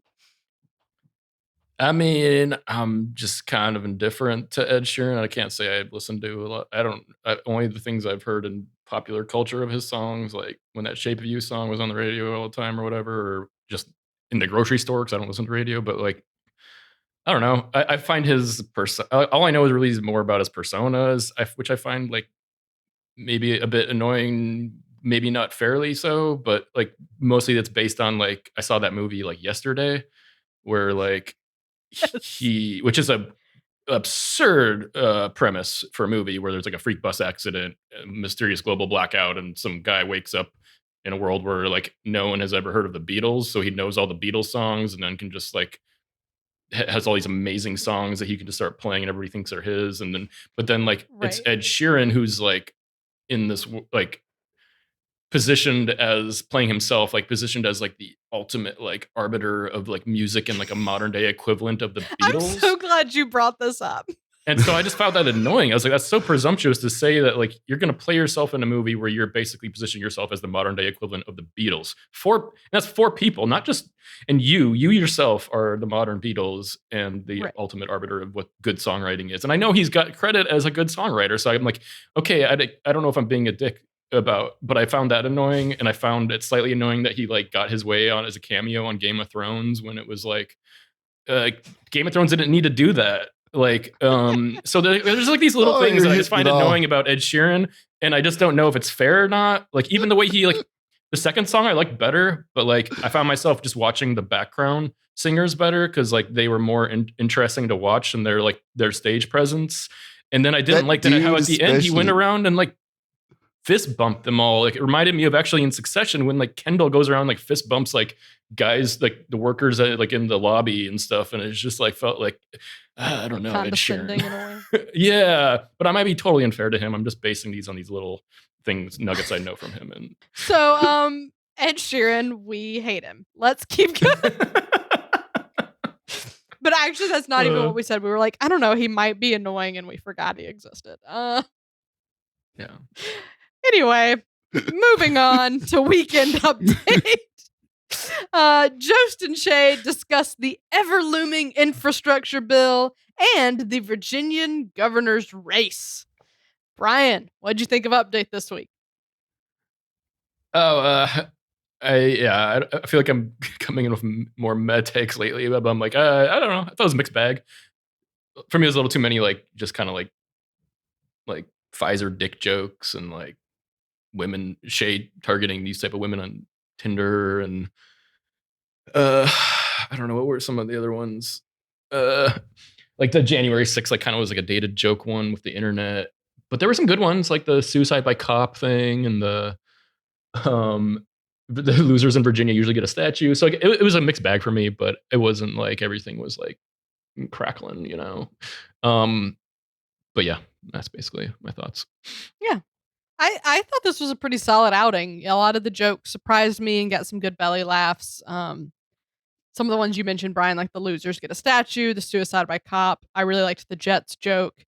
I mean, I'm just kind of indifferent to Ed Sheeran. I can't say I listen to a lot. Only the things I've heard in popular culture of his songs, like when that Shape of You song was on the radio all the time or whatever, or just in the grocery store because I don't listen to radio. But like, I don't know. I find his all I know is really more about his personas, which I find like maybe a bit annoying, maybe not fairly so, but like mostly that's based on like I saw that movie like yesterday where like which is a absurd premise for a movie where there's like a freak bus accident, a mysterious global blackout, and some guy wakes up in a world where like no one has ever heard of the Beatles, so he knows all the Beatles songs and then can just like has all these amazing songs that he can just start playing and everybody thinks they're his. And then but then like it's Right. Ed Sheeran who's like in this like positioned as playing himself, like positioned as like the ultimate like arbiter of like music and like a modern day equivalent of the I'm Beatles. so glad you brought this up. And so I just found that annoying. I was like, that's so presumptuous to say that like you're going to play yourself in a movie where you're basically positioning yourself as the modern day equivalent of the Beatles. That's 4 people, not just, and you yourself are the modern Beatles and the ultimate arbiter of what good songwriting is. And I know he's got credit as a good songwriter. So I'm like, okay, I don't know if I'm being a dick but I found that annoying. And I found it slightly annoying that he like got his way on as a cameo on Game of Thrones when it was like, Game of Thrones didn't need to do that. Like, so there's like these little things that I just find annoying about Ed Sheeran, and I just don't know if it's fair or not. Like, even the way he like the second song I like better, but like I found myself just watching the background singers better because like they were more interesting to watch and their stage presence. And then I didn't like that how at the end he went around and like fist bumped them all. Like it reminded me of actually in Succession when like Kendall goes around like fist bumps like guys like the workers like in the lobby and stuff, and it's just like felt like I don't know, condescending in a way. Yeah, but I might be totally unfair to him. I'm just basing these on these little things, nuggets I know from him. And so, Ed Sheeran, we hate him. Let's keep going. But actually, that's not even what we said. We were like, I don't know, he might be annoying, and we forgot he existed. Yeah. Anyway, moving on to Weekend Update. Jost and Shay discussed the ever-looming infrastructure bill and the Virginian governor's race. Brian, what'd you think of Update this week? I feel like I'm coming in with more meta takes lately, but I'm like, I don't know. I thought it was a mixed bag. For me, it was a little too many, like, just kind of like Pfizer dick jokes and like women shade targeting these type of women on Tinder. And I don't know, what were some of the other ones? Like the January 6th, like kind of was like a dated joke one with the internet, but there were some good ones like the suicide by cop thing and the losers in Virginia usually get a statue. So like, it was a mixed bag for me, but it wasn't like everything was like crackling, you know? But yeah, that's basically my thoughts. Yeah. I thought this was a pretty solid outing. A lot of the jokes surprised me and got some good belly laughs. Some of the ones you mentioned, Brian, like the losers get a statue, the suicide by cop. I really liked the Jets joke.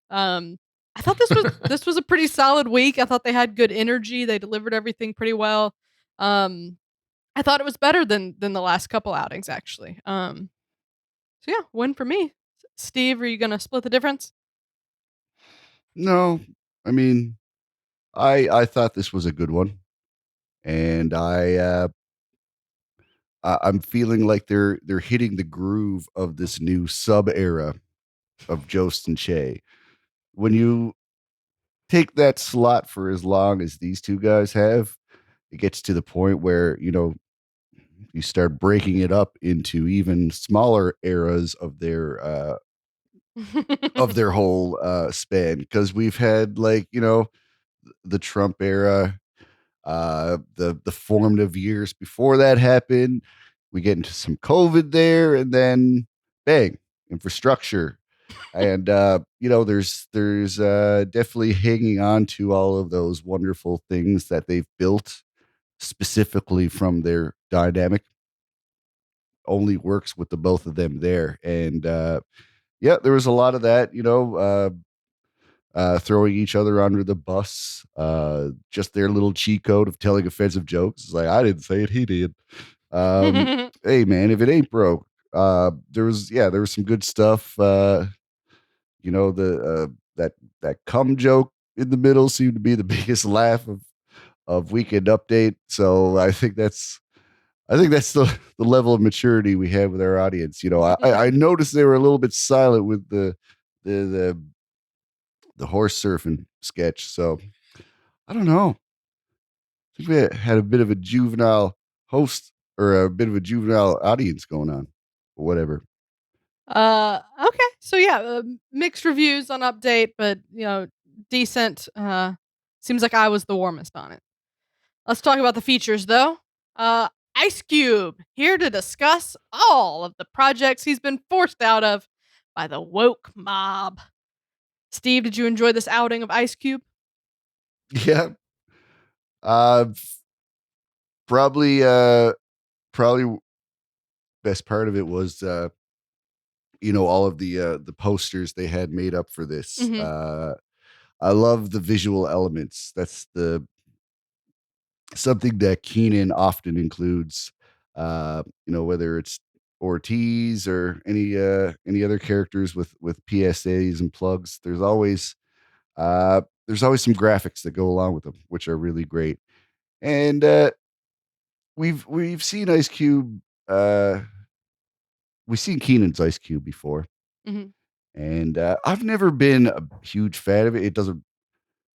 I thought this was a pretty solid week. I thought they had good energy. They delivered everything pretty well. I thought it was better than the last couple outings, actually. So yeah, win for me. Steve, are you gonna split the difference? No, I mean, I thought this was a good one, and I'm feeling like they're hitting the groove of this new sub era of Jost and Shay. When you take that slot for as long as these two guys have, it gets to the point where, you know, you start breaking it up into even smaller eras of their whole span, because we've had, like, you know, the Trump era, the formative years before that happened. We get into some COVID there, and then bang, infrastructure. And you know, there's definitely hanging on to all of those wonderful things that they've built specifically from their dynamic. Only works with the both of them there. And yeah, there was a lot of that, you know, throwing each other under the bus, just their little cheat code of telling offensive jokes. It's like, I didn't say it, he did. Hey man, if it ain't broke. There was some good stuff. You know, the that cum joke in the middle seemed to be the biggest laugh of Weekend Update. So I think that's the level of maturity we have with our audience. You know, I noticed they were a little bit silent with the horse surfing sketch. So I don't know. I think we had a bit of a juvenile host or a bit of a juvenile audience going on, or whatever. Okay. So yeah, mixed reviews on Update, but you know, decent. Seems like I was the warmest on it. Let's talk about the features though. Ice Cube here to discuss all of the projects he's been forced out of by the woke mob. Steve, did you enjoy this outing of Ice Cube? Yeah. Probably best part of it was all of the posters they had made up for this. Mhm. I love the visual elements. That's something that Keenan often includes. Whether it's Ortiz or any other characters with PSAs and plugs. There's always some graphics that go along with them, which are really great. And we've seen Ice Cube. We've seen Keenan's Ice Cube before, Mhm. and I've never been a huge fan of it. It doesn't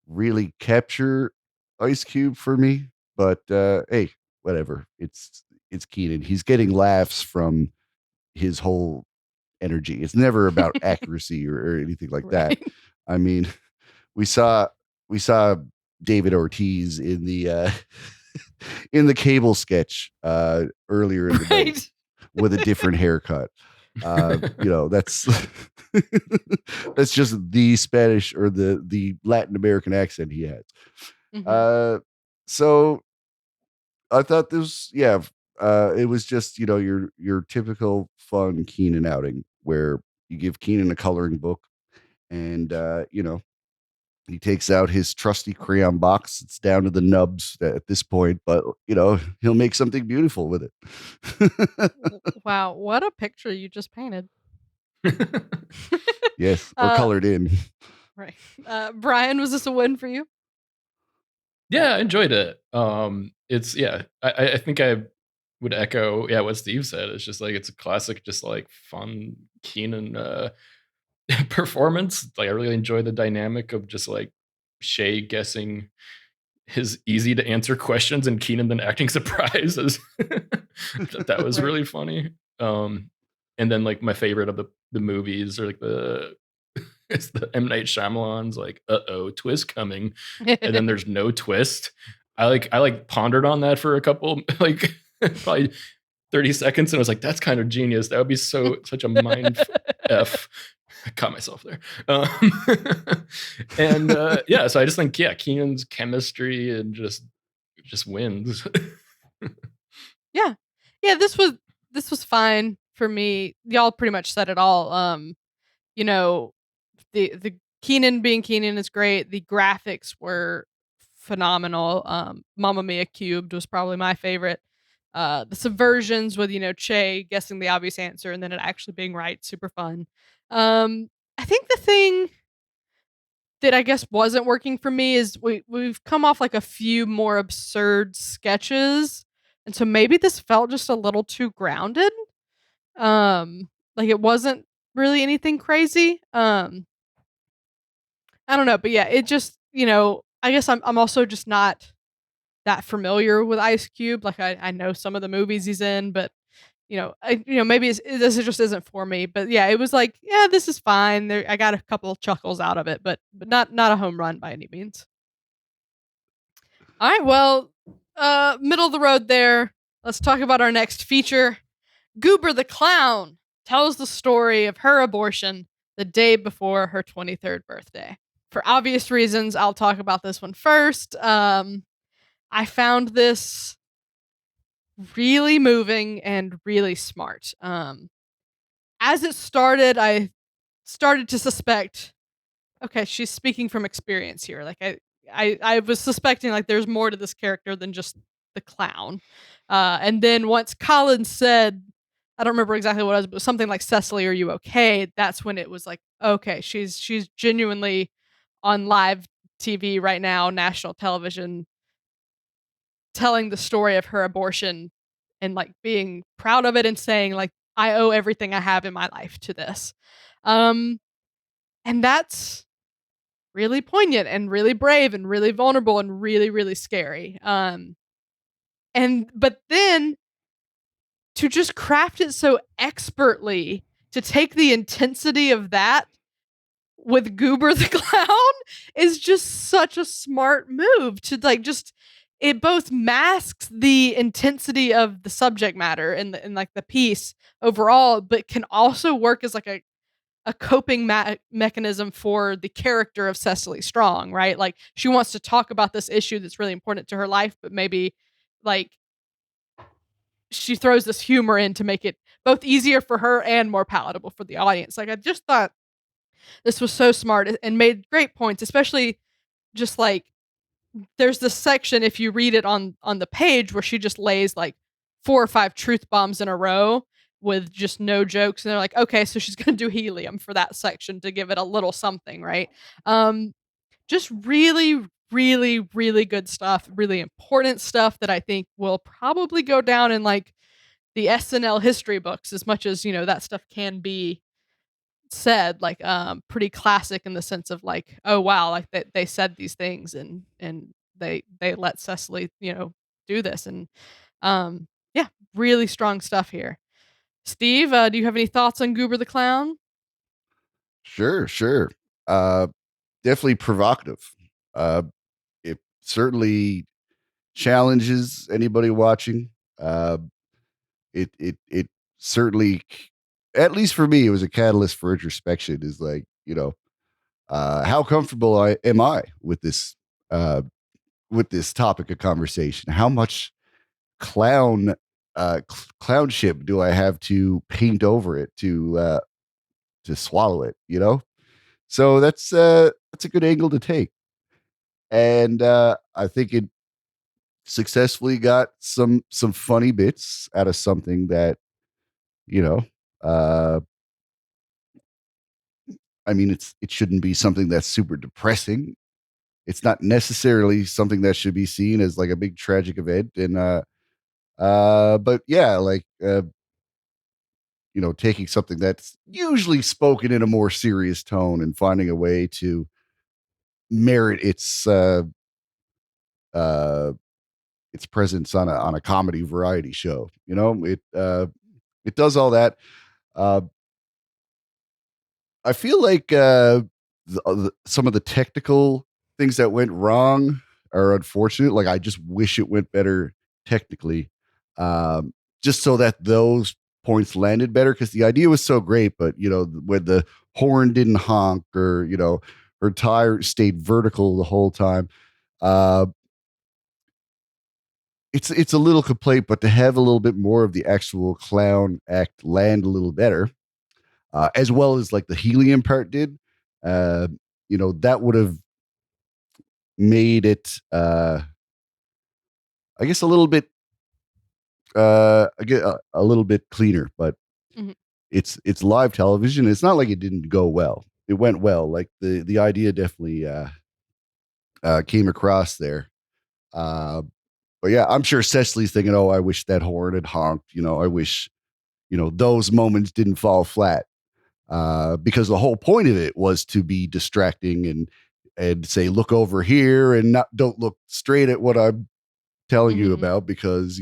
really capture Ice Cube for me, but hey, whatever. It's Keenan. He's getting laughs from his whole energy. It's never about accuracy or anything like that. Right. I mean, we saw we saw David Ortiz in the in the cable sketch earlier in the night Right. with a different haircut. That's that's just the Spanish or the Latin American accent he had. Mhm. So I thought this, yeah, it was just your typical fun Keenan outing where you give Keenan a coloring book, and he takes out his trusty crayon box. It's down to the nubs at this point, but he'll make something beautiful with it. Wow, what a picture you just painted. Yes, or Uh, colored in. right. Brian, was this a win for you? Yeah, I enjoyed it. It's yeah, I think I would echo what Steve said. It's just like it's a classic, just like fun Keenan performance. Like I really enjoy the dynamic of just like Shay guessing his easy to answer questions and Keenan then acting surprised. That was Right. really funny. And then like my favorite of the movies are like it's the M Night Shyamalan's like twist coming, and then there's no twist. I pondered on that for a couple like probably 30 seconds, and I was like, that's kind of genius. That would be such a mind f. I caught myself there. And so I just think Keenan's chemistry and just wins. Yeah. Yeah, this was fine for me. Y'all pretty much said it all. You know, the Keenan being Keenan is great. The graphics were phenomenal. Mamma Mia Cubed was probably my favorite. The subversions with Che guessing the obvious answer and then it actually being right, super fun. I think the thing that I guess wasn't working for me is we've come off like a few more absurd sketches, and so maybe this felt just a little too grounded. Like it wasn't really anything crazy. I don't know, but yeah, it just I guess I'm also just not that familiar with Ice Cube. Like I know some of the movies he's in, but maybe this just isn't for me. But yeah, it was like, yeah, this is fine. There, I got a couple chuckles out of it, but not a home run by any means. All right, well, middle of the road there. Let's talk about our next feature. Goober the Clown tells the story of her abortion the day before her 23rd birthday. For obvious reasons, I'll talk about this one first. I found this really moving and really smart. As it started, I started to suspect, okay, she's speaking from experience here. Like I was suspecting like there's more to this character than just the clown. And then once Colin said, I don't remember exactly what it was, but something like Cecily, are you okay? That's when it was like, okay, she's genuinely on live TV right now, national television, telling the story of her abortion and like being proud of it and saying like I owe everything I have in my life to this. Um and that's really poignant and really brave and really vulnerable and really really scary. But then to just craft it so expertly, to take the intensity of that with Goober the Clown is just such a smart move to like just it both masks the intensity of the subject matter and like the piece overall, but can also work as like a coping mechanism for the character of Cecily Strong, right? Like she wants to talk about this issue that's really important to her life, but maybe like she throws this humor in to make it both easier for her and more palatable for the audience. Like, I just thought this was so smart and made great points, especially just like there's this section, if you read it on the page, where she just lays like 4 or 5 truth bombs in a row with just no jokes, and they're like, okay, so she's gonna do helium for that section to give it a little something, right? Just really, really, really good stuff, really important stuff that I think will probably go down in like the SNL history books, as much as, that stuff can be said, like, pretty classic in the sense of like, oh wow, like they said these things, and they let Cecily, do this. And yeah, really strong stuff here. Steve, do you have any thoughts on Goober the Clown? Sure. Definitely provocative. It certainly challenges anybody watching. It certainly, at least for me, it was a catalyst for introspection. Is like, how comfortable am I with this topic of conversation? How much clown clownship do I have to paint over it to swallow it? So that's a good angle to take, and I think it successfully got some funny bits out of something that you know. Uh, I mean, it shouldn't be something that's super depressing. It's not necessarily something that should be seen as like a big tragic event, and but yeah, like taking something that's usually spoken in a more serious tone and finding a way to merit uh its presence on a comedy variety show. It does all that. Uh, I feel like some of the technical things that went wrong are unfortunate. Like, I just wish it went better technically, just so that those points landed better. Because the idea was so great, but when the horn didn't honk, or her tire stayed vertical the whole time, uh, it's a little complaint. But to have a little bit more of the actual clown act land a little better, as well as like the helium part did, uh, that would have made it, I guess, a little bit, a little bit cleaner. But Mhm. it's live television. It's not like it didn't go well. It went well. Like the idea definitely came across there. Uh, but yeah, I'm sure Cecily's thinking, "Oh, I wish that horn had honked." I wish those moments didn't fall flat. Because the whole point of it was to be distracting and say, look over here, and don't look straight at what I'm telling you Mhm. about, because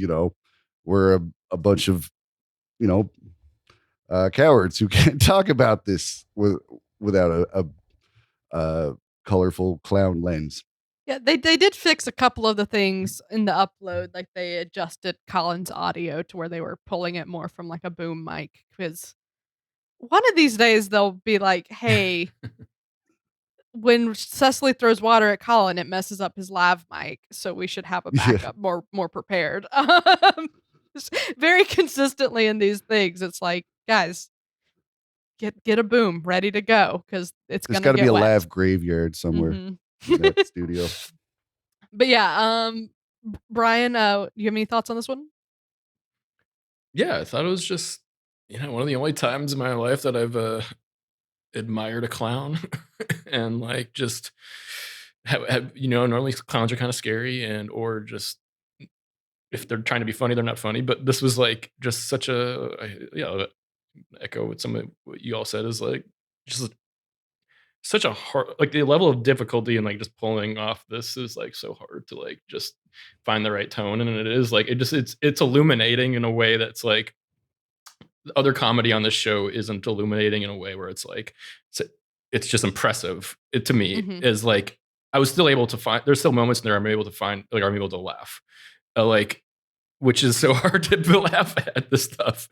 we're a bunch of you know cowards who can't talk about this without a colorful clown lens. Yeah, they did fix a couple of the things in the upload, like they adjusted Colin's audio to where they were pulling it more from like a boom mic. Because one of these days they'll be like, "Hey, when Cecily throws water at Colin, it messes up his lav mic, so we should have a Yeah, backup more prepared." Just very consistently in these things, it's like, guys, get a boom ready to go because it's there's gonna got to be get a wet. lav graveyard somewhere Mhm. in that studio. But yeah, Brian, you have any thoughts on this one? Yeah, I thought it was just, one of the only times in my life that I've admired a clown and like just normally clowns are kind of scary and or just if they're trying to be funny, they're not funny. But this was like just such echo with some of what you all said is like just such a hard, like the level of difficulty and like just pulling off this is like so hard to like just find the right tone. And it is like, it's illuminating in a way that's like, other comedy on this show isn't illuminating in a way where it's like it's just impressive. It to me Mhm. is like I was still able to find. There's still moments in there I'm able to find like I'm able to laugh, like which is so hard to laugh at this stuff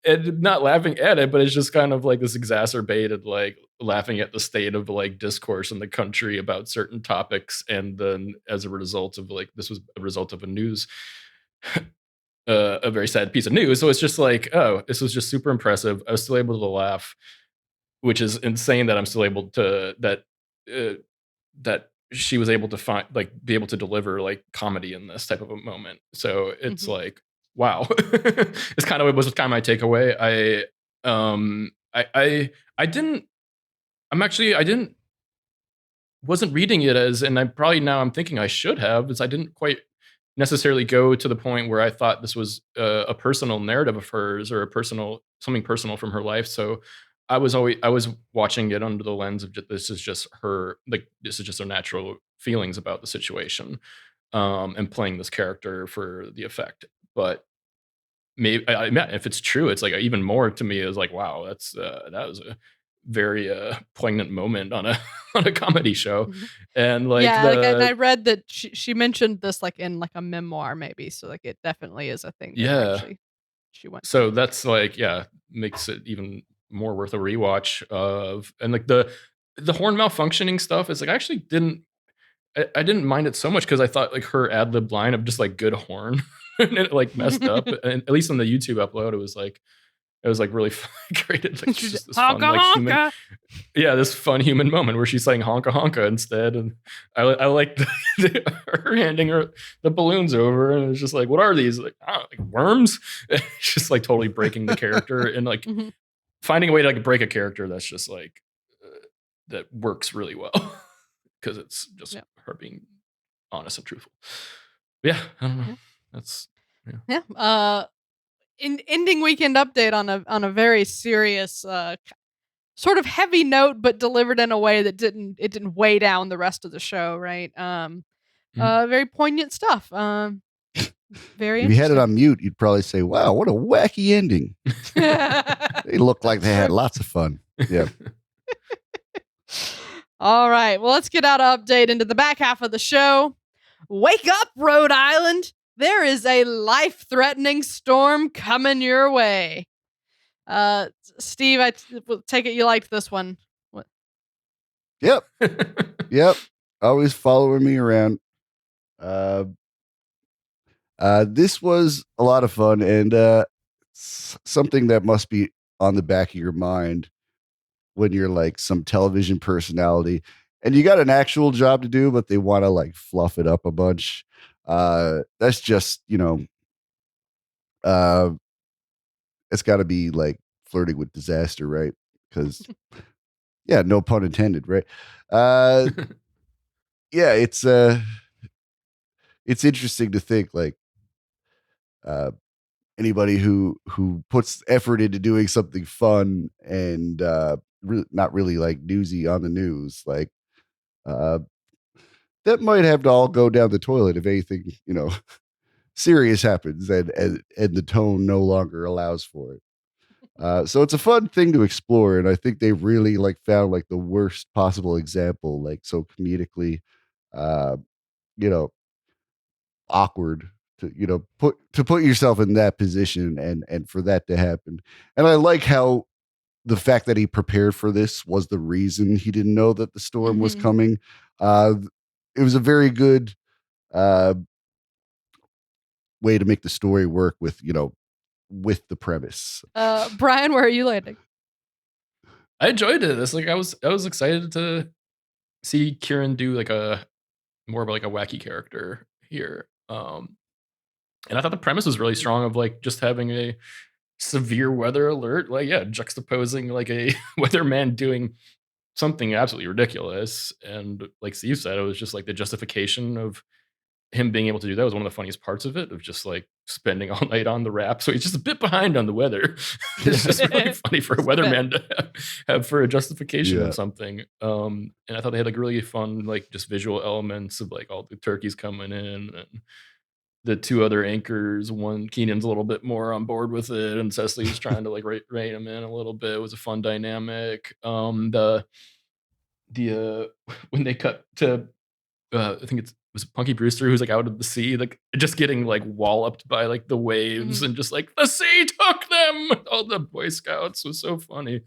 and not laughing at it, but it's just kind of like this exacerbated like laughing at the state of like discourse in the country about certain topics, and then as a result of like this was a result of a news a very sad piece of news. So it's just like, oh, this was just super impressive. I was still able to laugh, which is insane that I'm still able to that she was able to find be able to deliver like comedy in this type of a moment. So it's like, wow. It's kind of was kind of my takeaway. I didn't wasn't reading it as, and I'm thinking I should have, is I didn't quite necessarily go to the point where I thought this was a personal narrative of hers or something personal from her life. So I was watching it under the lens of this is just her natural feelings about the situation, and playing this character for the effect. But maybe if it's true, it's like even more to me is like, wow, that was a very poignant moment on a on a comedy show. And like, and I read that she mentioned this like in like a memoir maybe, so like it definitely is a thing that actually she went so through. that's like, makes it even more worth a rewatch of. And like the horn malfunctioning stuff is like, I actually I didn't mind it so much because I thought like her ad lib line of just like good horn and it like messed up. And at least on the YouTube upload, it was like really great. It's like just this fun, like human, this fun human moment where she's saying honka honka instead. And I like her handing her the balloons over, and it's just like, what are these? Like, like worms. It's just like totally breaking the character and like finding a way to like break a character that's just like that works really well because it's just her being honest and truthful. But yeah, I don't know. That's Ending weekend update on a very serious sort of heavy note, but delivered in a way that didn't weigh down the rest of the show, right? Very poignant stuff. Very If you had it on mute, you'd probably say, wow, what a wacky ending. They looked like they had lots of fun. Yeah. All right, well, let's get out of update into the back half of the show. Wake up, Rhode Island. There is a life-threatening storm coming your way. Steve, I take it you liked this one. What? Yep. Yep. Always following me around. This was a lot of fun, and something that must be on the back of your mind when you're like some television personality and you got an actual job to do, but they want to like fluff it up a bunch. That's just, it's got to be like flirting with disaster, right? Because no pun intended, right? It's interesting to think like anybody who puts effort into doing something fun and not really like newsy on the news, like that might have to all go down the toilet if anything, serious happens and the tone no longer allows for it. So it's a fun thing to explore, and I think they really like found like the worst possible example, like so comedically, awkward to put yourself in that position and for that to happen. And I like how the fact that he prepared for this was the reason he didn't know that the storm was coming. It was a very good way to make the story work with the premise. Brian, where are you landing? I enjoyed it. It's like I was excited to see Kieran do like a more of like a wacky character here. And I thought the premise was really strong of like just having a severe weather alert, like juxtaposing like a weatherman doing something absolutely ridiculous. And like Steve said, it was just like the justification of him being able to do that was one of the funniest parts of it, of just like spending all night on the rap. So he's just a bit behind on the weather. It's just really funny for a weatherman to have for a justification of something. And I thought they had like really fun, like just visual elements of like all the turkeys coming in and the two other anchors. One, Keenan's a little bit more on board with it, and Cecily's trying to like rein him in a little bit. It was a fun dynamic. The when they cut to I think was Punky Brewster, who's like out of the sea, like just getting like walloped by like the waves and just like the sea took them. All the Boy Scouts was so funny.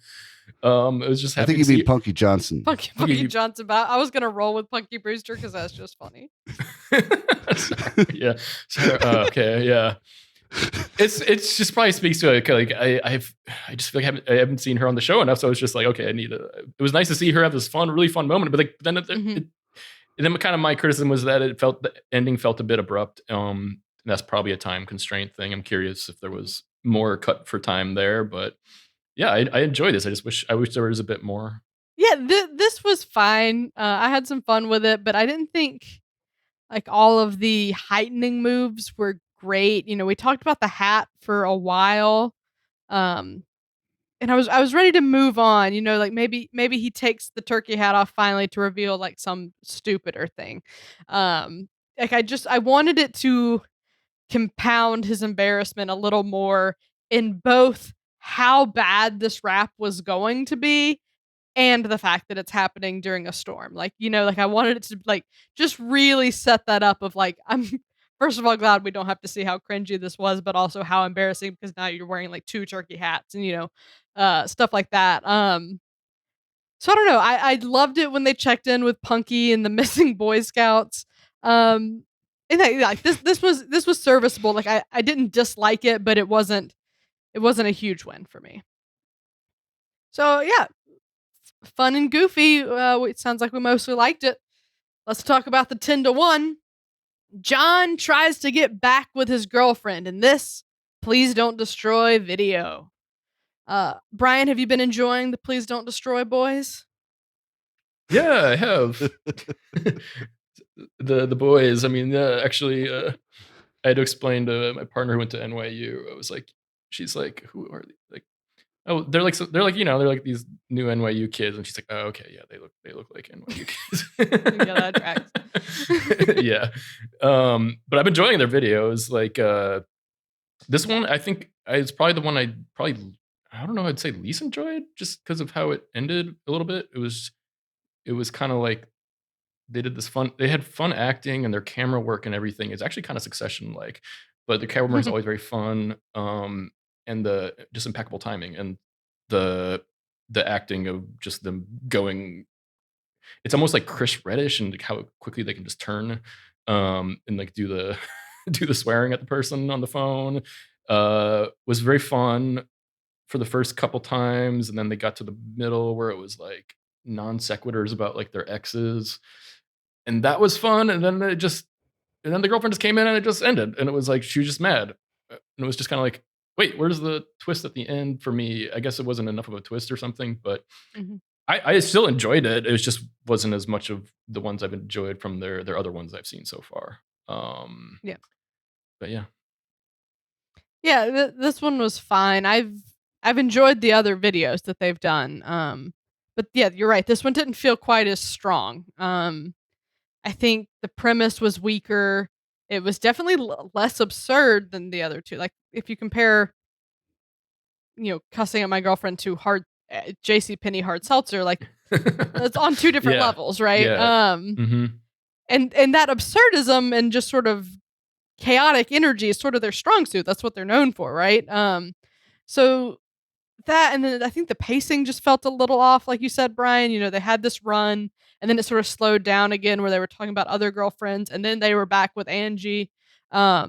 It was just I think you mean Punky Johnson. Punky Johnson, but I was gonna roll with Punky Brewster because that's just funny. Yeah. So, okay. Yeah. It's just probably speaks to like I just feel like I haven't seen her on the show enough, so it's just like, okay, it was nice to see her have this really fun moment, but like then and then kind of my criticism was that the ending felt a bit abrupt. And that's probably a time constraint thing. I'm curious if there was more cut for time there, but yeah, I enjoyed this. I wish there was a bit more. Yeah, this was fine. I had some fun with it, but I didn't think like all of the heightening moves were great. You know, we talked about the hat for a while. Um, and I was ready to move on, you know, like maybe he takes the turkey hat off finally to reveal like some stupider thing. Like I wanted it to compound his embarrassment a little more in both how bad this rap was going to be and the fact that it's happening during a storm. Like, you know, like I wanted it to like just really set that up of like I'm first of all glad we don't have to see how cringy this was, but also how embarrassing because now you're wearing like two turkey hats and you know, stuff like that. So I don't know. I loved it when they checked in with Punky and the missing Boy Scouts. And like this was serviceable. Like I didn't dislike it, but it wasn't a huge win for me. So yeah, fun and goofy. It sounds like we mostly liked it. Let's talk about the 10-1. John tries to get back with his girlfriend in this Please Don't Destroy video. Brian, have you been enjoying the Please Don't Destroy boys? Yeah, I have. the boys. I mean, actually, I had to explain to my partner who went to NYU. I was like, she's like, who are they? Like, oh, they're like, you know, they're like these new NYU kids, and she's like, oh, okay, yeah, they look like NYU kids. Yeah, that tracks. Yeah, but I've been enjoying their videos. Like this one, I think it's probably the one I don't know, I'd say least enjoyed just because of how it ended a little bit. It was kind of like they had fun acting and their camera work and everything is actually kind of Succession like, but the camera work is always very fun. And the just impeccable timing and the acting of just them going, it's almost like Chris Reddish and like how quickly they can just turn and like do the do the swearing at the person on the phone. Was very fun for the first couple times, and then they got to the middle where it was like non sequiturs about like their exes, and that was fun. And then the girlfriend just came in and it just ended, and it was like she was just mad, and it was just kind of like, wait, where's the twist at the end for me? I guess it wasn't enough of a twist or something, but I still enjoyed it. It just wasn't as much of the ones I've enjoyed from their other ones I've seen so far. Yeah. But yeah. Yeah, this one was fine. I've enjoyed the other videos that they've done. But yeah, you're right. This one didn't feel quite as strong. I think the premise was weaker. It was definitely less absurd than the other two. Like if you compare, you know, cussing at my girlfriend to JC Penney hard seltzer, like it's on two different levels, right? Yeah. And that absurdism and just sort of chaotic energy is sort of their strong suit. That's what they're known for, right? So that, and then I think the pacing just felt a little off, like you said, Brian. You know, they had this run, and then it sort of slowed down again, where they were talking about other girlfriends, and then they were back with Angie. Yeah,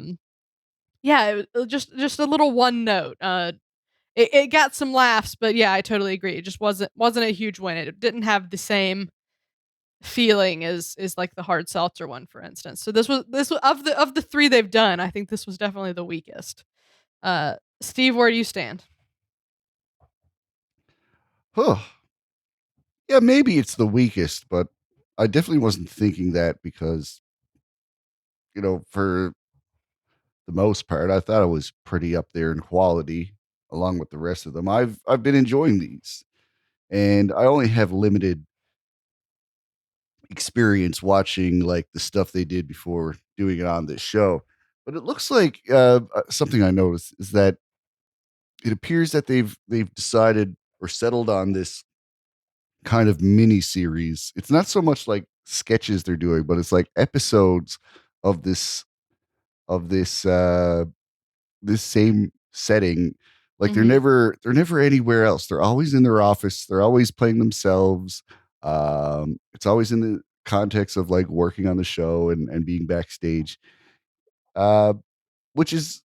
it was just a little one note. It got some laughs, but yeah, I totally agree. It just wasn't a huge win. It didn't have the same feeling as like the hard seltzer one, for instance. So this was of the three they've done, I think this was definitely the weakest. Steve, where do you stand? Yeah, maybe it's the weakest, but I definitely wasn't thinking that because, you know, for the most part, I thought it was pretty up there in quality along with the rest of them. I've been enjoying these, and I only have limited experience watching like the stuff they did before doing it on this show. But it looks like something I noticed is that it appears that they've decided or settled on this kind of mini series. It's not so much like sketches they're doing, but it's like episodes of this same setting. Like they're never anywhere else. They're always in their office. They're always playing themselves. It's always in the context of like working on the show and being backstage, which is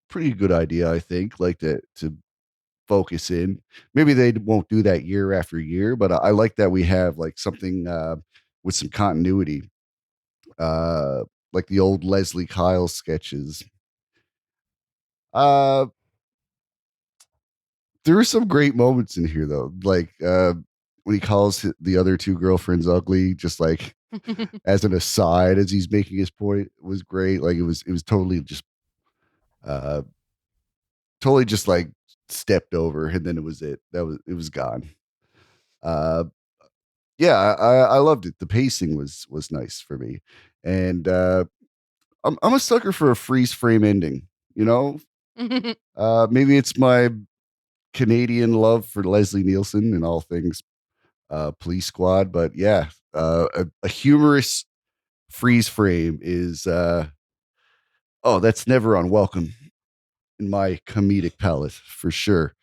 pretty good idea, I think. Like to focus in. Maybe they won't do that year after year, but I like that we have like something with some continuity, like the old Leslie Kyle sketches. Uh, there are some great moments in here though, like when he calls the other two girlfriends ugly, just like as an aside, as he's making his point, was great. Like it was uh, totally just like stepped over, and then it was it. It was gone. Uh, yeah, I loved it. The pacing was nice for me, and I'm a sucker for a freeze frame ending. You know, maybe it's my Canadian love for Leslie Nielsen and all things Police Squad, but yeah, a humorous freeze frame is that's never unwelcome in my comedic palette for sure.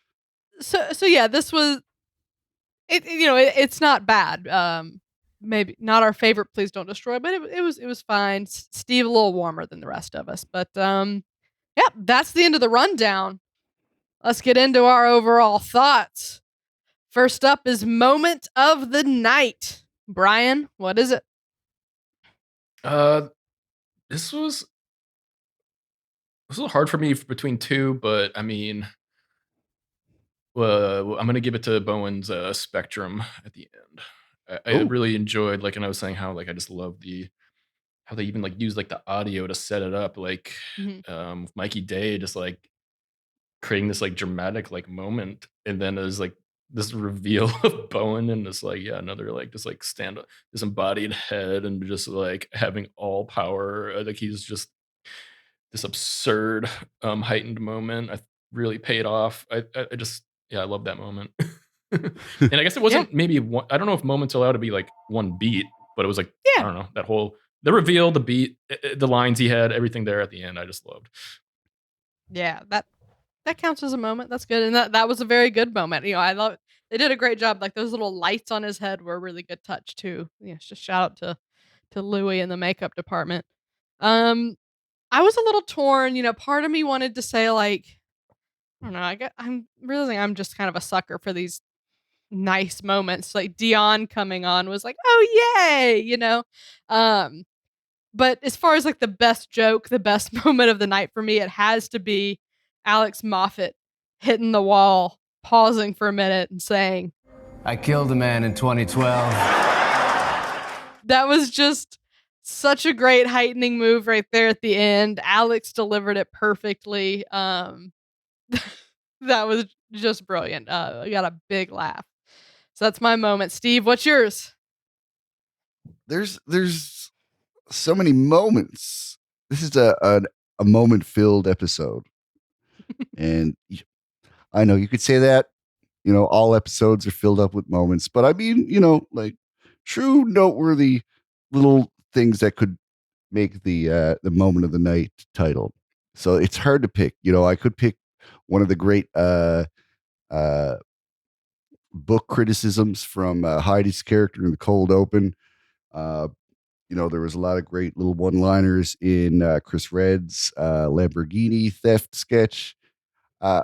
So yeah, this was it's not bad. Maybe not our favorite Please Don't Destroy, but it was fine. Steve a little warmer than the rest of us, but yeah, that's the end of the rundown. Let's get into our overall thoughts. First up is moment of the night. Brian, what is it? This was a little hard for me between two, but I mean, I'm gonna give it to Bowen's Spectrum at the end. I Oh, really enjoyed, like, and I was saying how like I just love how they even like use like the audio to set it up, like Mhm. Mikey Day just like creating this like dramatic like moment, and then there's like this reveal of Bowen and this like another like just like stand up disembodied head and just like having all power, like he's just this absurd heightened moment. I really paid off. I just I love that moment. And I guess it Yeah, wasn't maybe one, I don't know if moments allowed to be like one beat, but it was like I yeah, don't know, that whole the reveal, the beat, the lines he had, everything there at the end I just loved. yeah. That counts as a moment. That's good, and that was a very good moment. I love they did a great job. Like those little lights on his head were a really good touch too. Just shout out to Louis in the makeup department. Um, I was a little torn. Part of me wanted to say like, I don't know. I'm realizing I'm just kind of a sucker for these nice moments. Like Dionne coming on was like, oh yay. Um, but as far as like the best joke, the best moment of the night for me, it has to be Alex Moffat hitting the wall, pausing for a minute and saying, I killed a man in 2012. that was just such a great heightening move right there at the end. Alex delivered it perfectly. That was just brilliant. I got a big laugh. So that's my moment. Steve, what's yours? there's so many moments. This is a moment filled episode, and I know you could say that. All episodes are filled up with moments, but I mean, like true noteworthy little things that could make the moment of the night title. So it's hard to pick. I could pick one of the great uh book criticisms from Heidi's character in the cold open. Uh there was a lot of great little one-liners in Chris Redd's Lamborghini theft sketch. Uh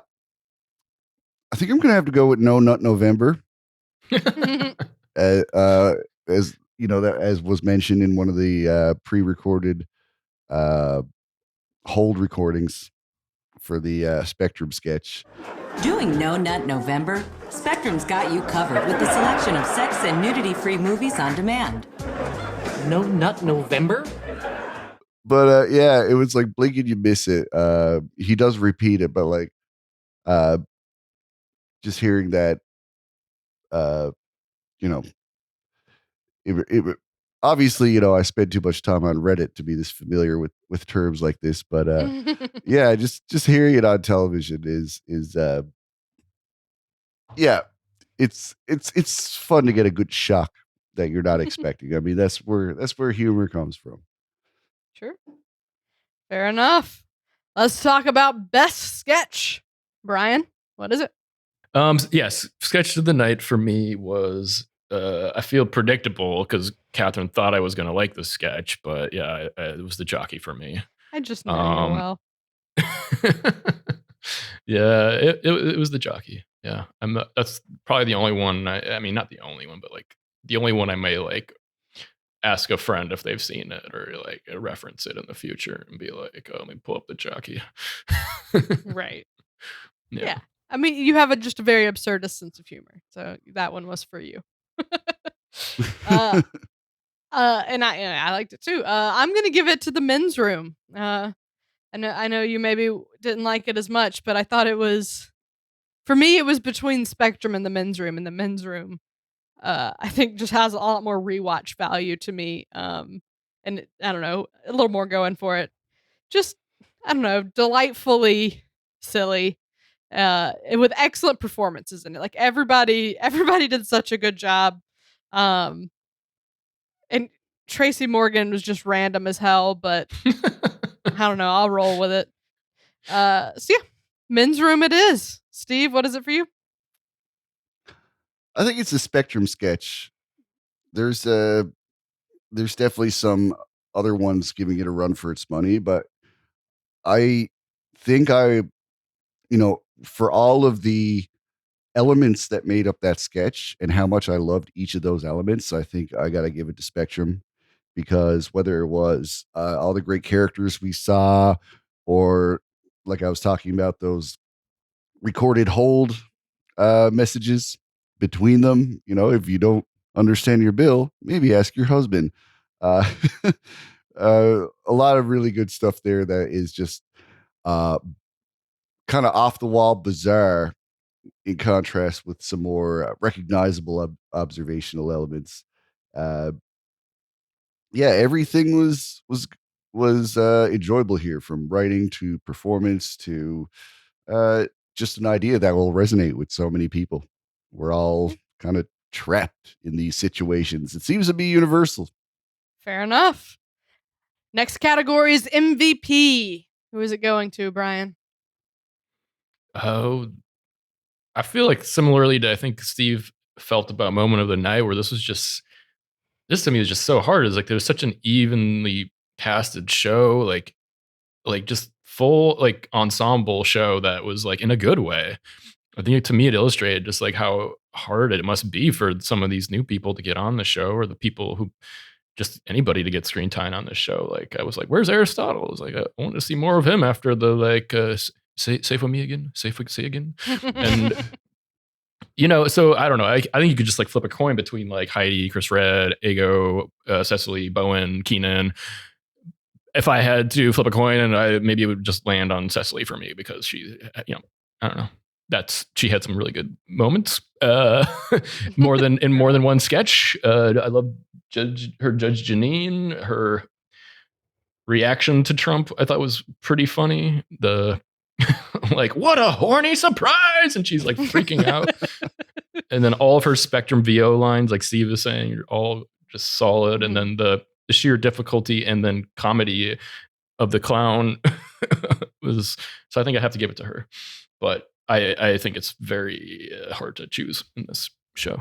I think I'm gonna have to go with No Nut November. Uh, as that as was mentioned in one of the pre-recorded uh, hold recordings for the Spectrum sketch. Doing No Nut November? Spectrum's got you covered with a selection of sex and nudity-free movies on demand. No Nut November? But yeah, it was like blink and you miss it. He does repeat it, but like uh, just hearing that, uh, you know, it obviously, I spend too much time on Reddit to be this familiar with terms like this, but yeah, just hearing it on television is yeah, it's fun to get a good shock that you're not expecting. I mean, that's where humor comes from. Sure. Fair enough. Let's talk about best sketch. Brian, what is it? Yes, sketch of the night for me was I feel predictable because Catherine thought I was gonna like the sketch, but yeah, it was the jockey for me. I just know you well. Yeah, it was the jockey. Yeah, that's probably the only one. I mean, not the only one, but like the only one I may like ask a friend if they've seen it or like reference it in the future and be like, oh, let me pull up the jockey. Right. Yeah. Yeah. I mean, you have just a very absurdist sense of humor, so that one was for you. And I liked it too. I'm gonna give it to the men's room. I know you maybe didn't like it as much, but I thought it was, for me, it was between Spectrum and the men's room. And the men's room, I think, just has a lot more rewatch value to me. I don't know, a little more going for it. Just, I don't know, delightfully silly. With excellent performances in it. Like everybody did such a good job. Um, and Tracy Morgan was just random as hell, but I don't know, I'll roll with it. So yeah, men's room it is. Steve, what is it for you? I think it's a Spectrum sketch. There's definitely some other ones giving it a run for its money, but I think for all of the elements that made up that sketch and how much I loved each of those elements, I think I got to give it to Spectrum, because whether it was all the great characters we saw, or like I was talking about, those recorded hold messages between them, if you don't understand your bill, maybe ask your husband. Uh, a lot of really good stuff there that is just uh, kind of off the wall bizarre, in contrast with some more recognizable observational elements. Uh, yeah, everything was enjoyable here, from writing to performance to just an idea that will resonate with so many people. We're all kind of trapped in these situations. It seems to be universal. Fair enough. Next category is MVP. Who is it going to, Brian? Oh, I feel like similarly to I think Steve felt about Moment of the Night, where this to me is just so hard. It's like there was such an evenly casted show, like just full like ensemble show that was like in a good way. I think to me it illustrated just like how hard it must be for some of these new people to get on the show, or the people who just anybody to get screen time on this show. Like I was like, where's Aristotle? I was like, I want to see more of him after the like say for me again, say again. And so I don't know. I think you could just like flip a coin between like Heidi, Chris Red, Ego, Cecily, Bowen, Keenan. If I had to flip a coin, and maybe it would just land on Cecily for me, because she, I don't know. She had some really good moments, more than one sketch. I love Judge Janine. Her reaction to Trump, I thought, was pretty funny. The like, what a horny surprise, and she's like freaking out. And then all of her Spectrum VO lines, like Steve is saying, are all just solid. And then the sheer difficulty and then comedy of the clown was, so I think I have to give it to her. But I think it's very hard to choose in this show,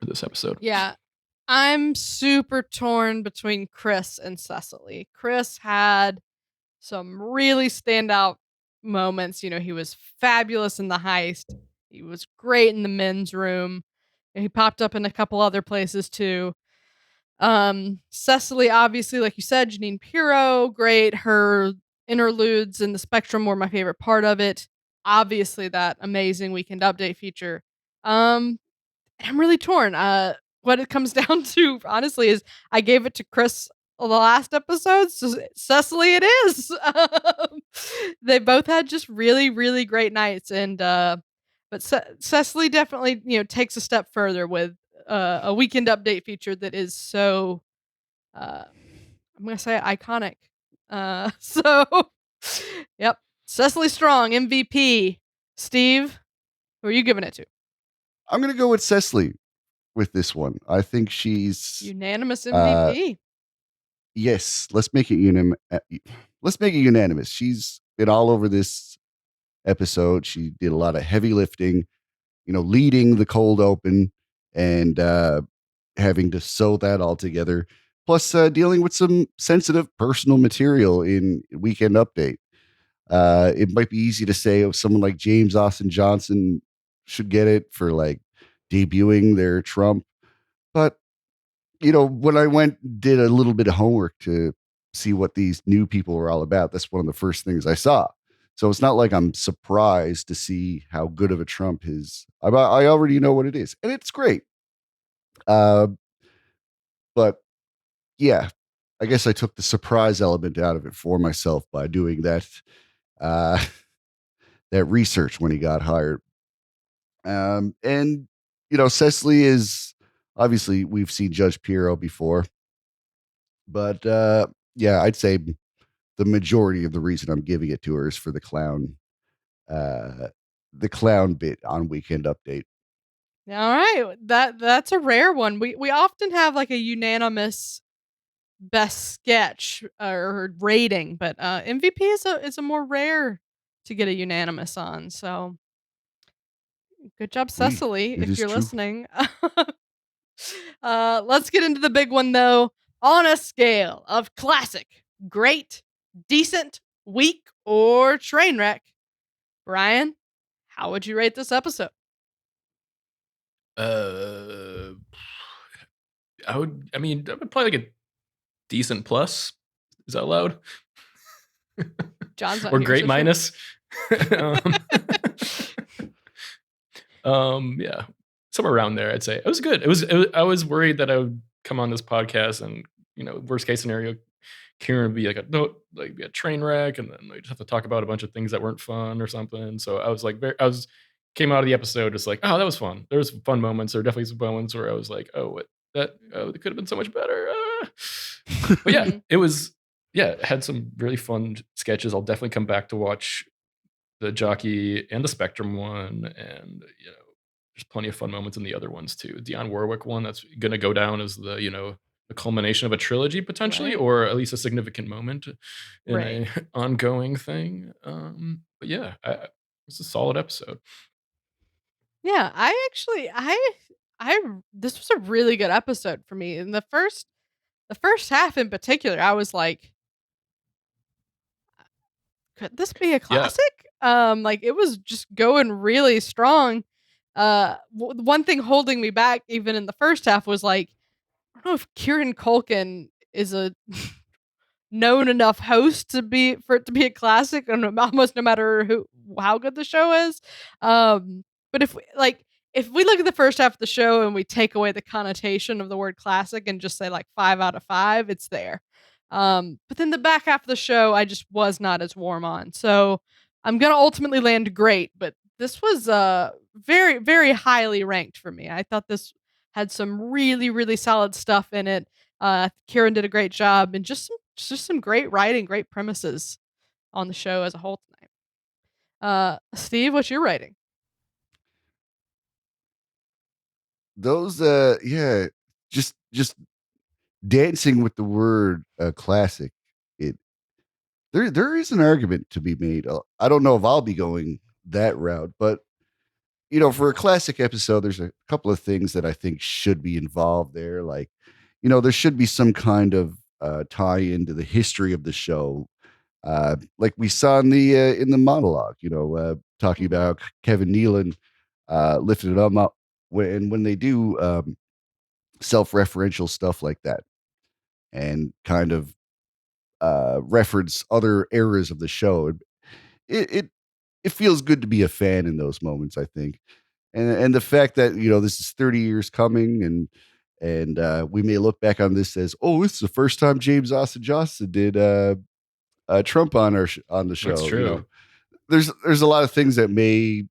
for this episode. Yeah. I'm super torn between Chris and Cecily. Chris had some really standout moments. He was fabulous in the heist. He was great in the men's room. He popped up in a couple other places too. Cecily, obviously, like you said, Janine Pirro, great. Her interludes in the Spectrum were my favorite part of it. Obviously, that amazing Weekend Update feature. I'm really torn. What it comes down to, honestly, is I gave it to Chris the last episode. So Cecily, it is. They both had just really, really great nights, and but Cecily definitely takes a step further with a Weekend Update feature that is so I'm gonna say iconic. So yep, Cecily Strong, MVP. Steve, who are you giving it to? I'm going to go with Cecily with this one. I think she's Unanimous MVP. Yes, let's make it unanimous. She's been all over this episode. She did a lot of heavy lifting, leading the cold open and having to sew that all together. Plus, dealing with some sensitive personal material in Weekend Update. It might be easy to say if someone like James Austin Johnson should get it for like debuting their Trump. But, when I did a little bit of homework to see what these new people were all about, that's one of the first things I saw. So it's not like I'm surprised to see how good of a Trump is. I already know what it is, and it's great. But yeah, I guess I took the surprise element out of it for myself by doing uh, that research when he got hired. And Cecily is obviously we've seen Judge Pirro before, but yeah, I'd say the majority of the reason I'm giving it to her is for uh, the clown bit on Weekend Update. All right, that's a rare one. We often have like a unanimous best sketch or rating, but MVP is a more rare to get a unanimous on. So good job, Oui, Cecily, it if is you're true. listening. Let's get into the big one though. On a scale of classic, great, decent, weak, or train wreck, Brian, how would you rate this episode? Uh, I mean, I would probably like a decent plus. Is that allowed? John's not Or here, great so sure. minus? Yeah, somewhere around there, I'd say. It was good. I was worried that I would come on this podcast and, worst case scenario, Kieran would be like be a train wreck, and then we just have to talk about a bunch of things that weren't fun or something. So I was like, came out of the episode just like, oh, that was fun. There was fun moments. There were definitely some moments where I was like, it could have been so much better. But yeah, Mhm. it was, it had some really fun sketches. I'll definitely come back to watch the Jockey and the Spectrum one, and there's plenty of fun moments in the other ones too. Dionne Warwick one that's going to go down as the culmination of a trilogy potentially, Right. or at least a significant moment in Right. a ongoing thing. But yeah, it's a solid episode. Yeah, I actually I this was a really good episode for me. In the first half in particular, I was like, could this be a Yeah, classic? Like it was just going really strong. One thing holding me back even in the first half was like, I don't know if Kieran Culkin is a known enough host for it to be a classic, and almost no matter how good the show is. But if we look at the first half of the show and we take away the connotation of the word classic and just say like 5 out of 5, it's there. But then the back half of the show, I just was not as warm on. So I'm gonna ultimately land great, but this was very, very highly ranked for me. I thought this had some really, really solid stuff in it. Kieran did a great job, and just some great writing, great premises on the show as a whole tonight. Steve, what's your rating? Those, yeah, just dancing with the word classic. It there is an argument to be made. I don't know if I'll be going that route, but for a classic episode, there's a couple of things that I think should be involved there. Like, there should be some kind of tie into the history of the show, like we saw in the monologue. Talking Mhm. about Kevin Nealon lifting it up when they do self-referential stuff like that, and kind of reference other eras of the show. It it it feels good to be a fan in those moments, I think. And the fact that, this is 30 years coming, and we may look back on this as, oh, this is the first time James Austin Johnson did Trump on the that's show. true. There's a lot of things that may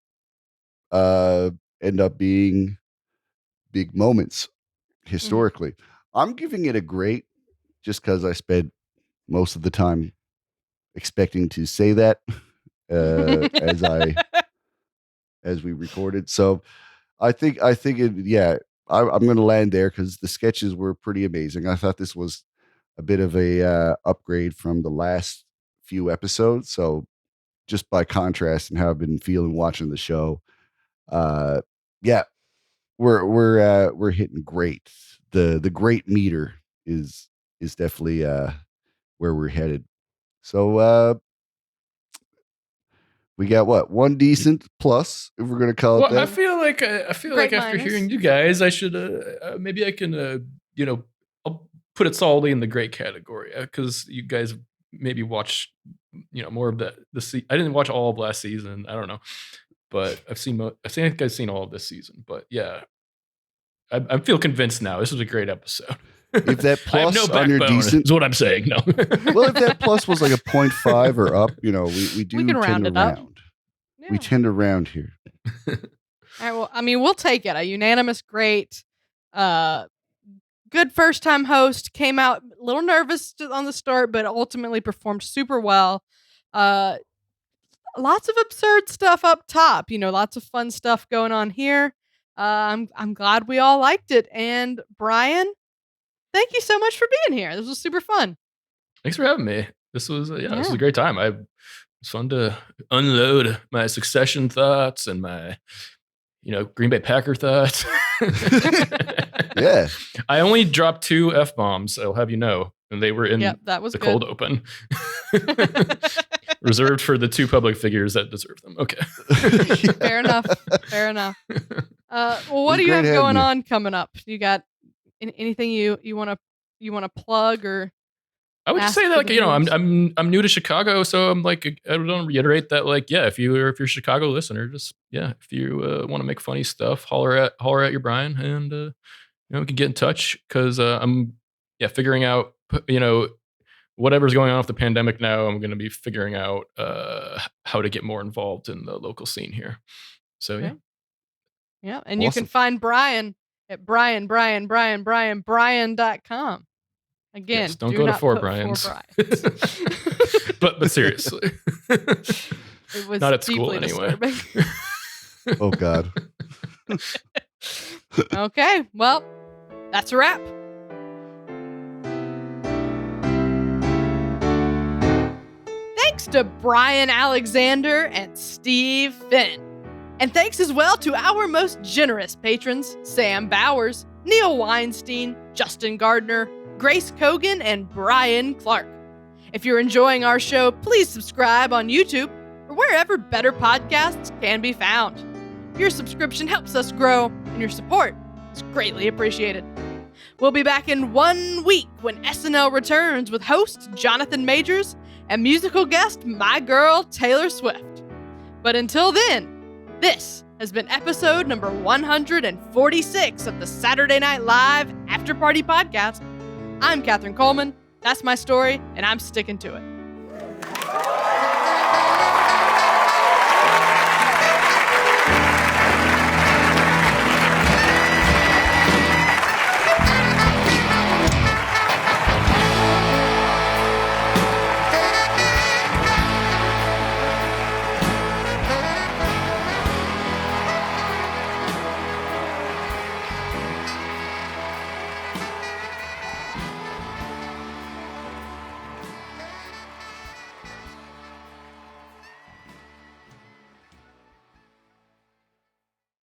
uh end up being big moments Mhm. historically. I'm giving it a great, just because I spent most of the time expecting to say that as we recorded. So I think it, yeah, I'm going to land there because the sketches were pretty amazing. I thought this was a bit of a upgrade from the last few episodes. So just by contrast and how I've been feeling watching the show, uh, yeah, we're hitting great. The great meter is definitely where we're headed. So We got what? One decent plus, if we're gonna call it Well, I that. feel like Great after minus. hearing you guys, I should maybe I can I'll put it solidly in the great category because you guys maybe watch more of the I didn't watch all of last season. I don't know, but I think I've seen all of this season. But yeah, I feel convinced now. This was a great episode. If that I have plus no on your backbone, decent, is what I'm saying. No. well, if that plus was like a 0.5 or up, we do can tend round to it up. round. Yeah. We tend to round here. All right, well, I mean, we'll take it. A unanimous great. Good first time host. Came out a little nervous on the start, but ultimately performed super well. Lots of absurd stuff up top. Lots of fun stuff going on here. I'm glad we all liked it. And Brian, thank you so much for being here. This was super fun. Thanks for having me. This was this was a great time. It's fun to unload my Succession thoughts and my Green Bay Packer thoughts. Yeah. I only dropped 2 F-bombs, I'll have you know, and they were in that was the good. cold open. Reserved for the 2 public figures that deserve them. Okay. Fair enough. Well, what do you have going on coming up? You got anything you want to plug or? I would just say that I'm new to Chicago, so I'm like I don't reiterate that if you're a Chicago listener, just if you want to make funny stuff, holler at your Brian, and we can get in touch because I'm figuring out whatever's going on with the pandemic now. I'm going to be figuring out how to get more involved in the local scene here. So and awesome. You can find Brian at brian.com. Again, yes, don't go to 4 Brians. but seriously, it was not at school anyway. Oh God. Okay, well, that's a wrap. Thanks to Brian Alexander and Steve Finn. And thanks as well to our most generous patrons, Sam Bowers, Neil Weinstein, Justin Gardner, Grace Kogan, and Brian Clark. If you're enjoying our show, please subscribe on YouTube or wherever better podcasts can be found. Your subscription helps us grow, and your support is greatly appreciated. We'll be back in 1 week when SNL returns with host Jonathan Majors and musical guest my girl Taylor Swift. But until then, this has been episode number 146 of the Saturday Night Live Afterparty podcast. I'm Catherine Coleman. That's my story, and I'm sticking to it.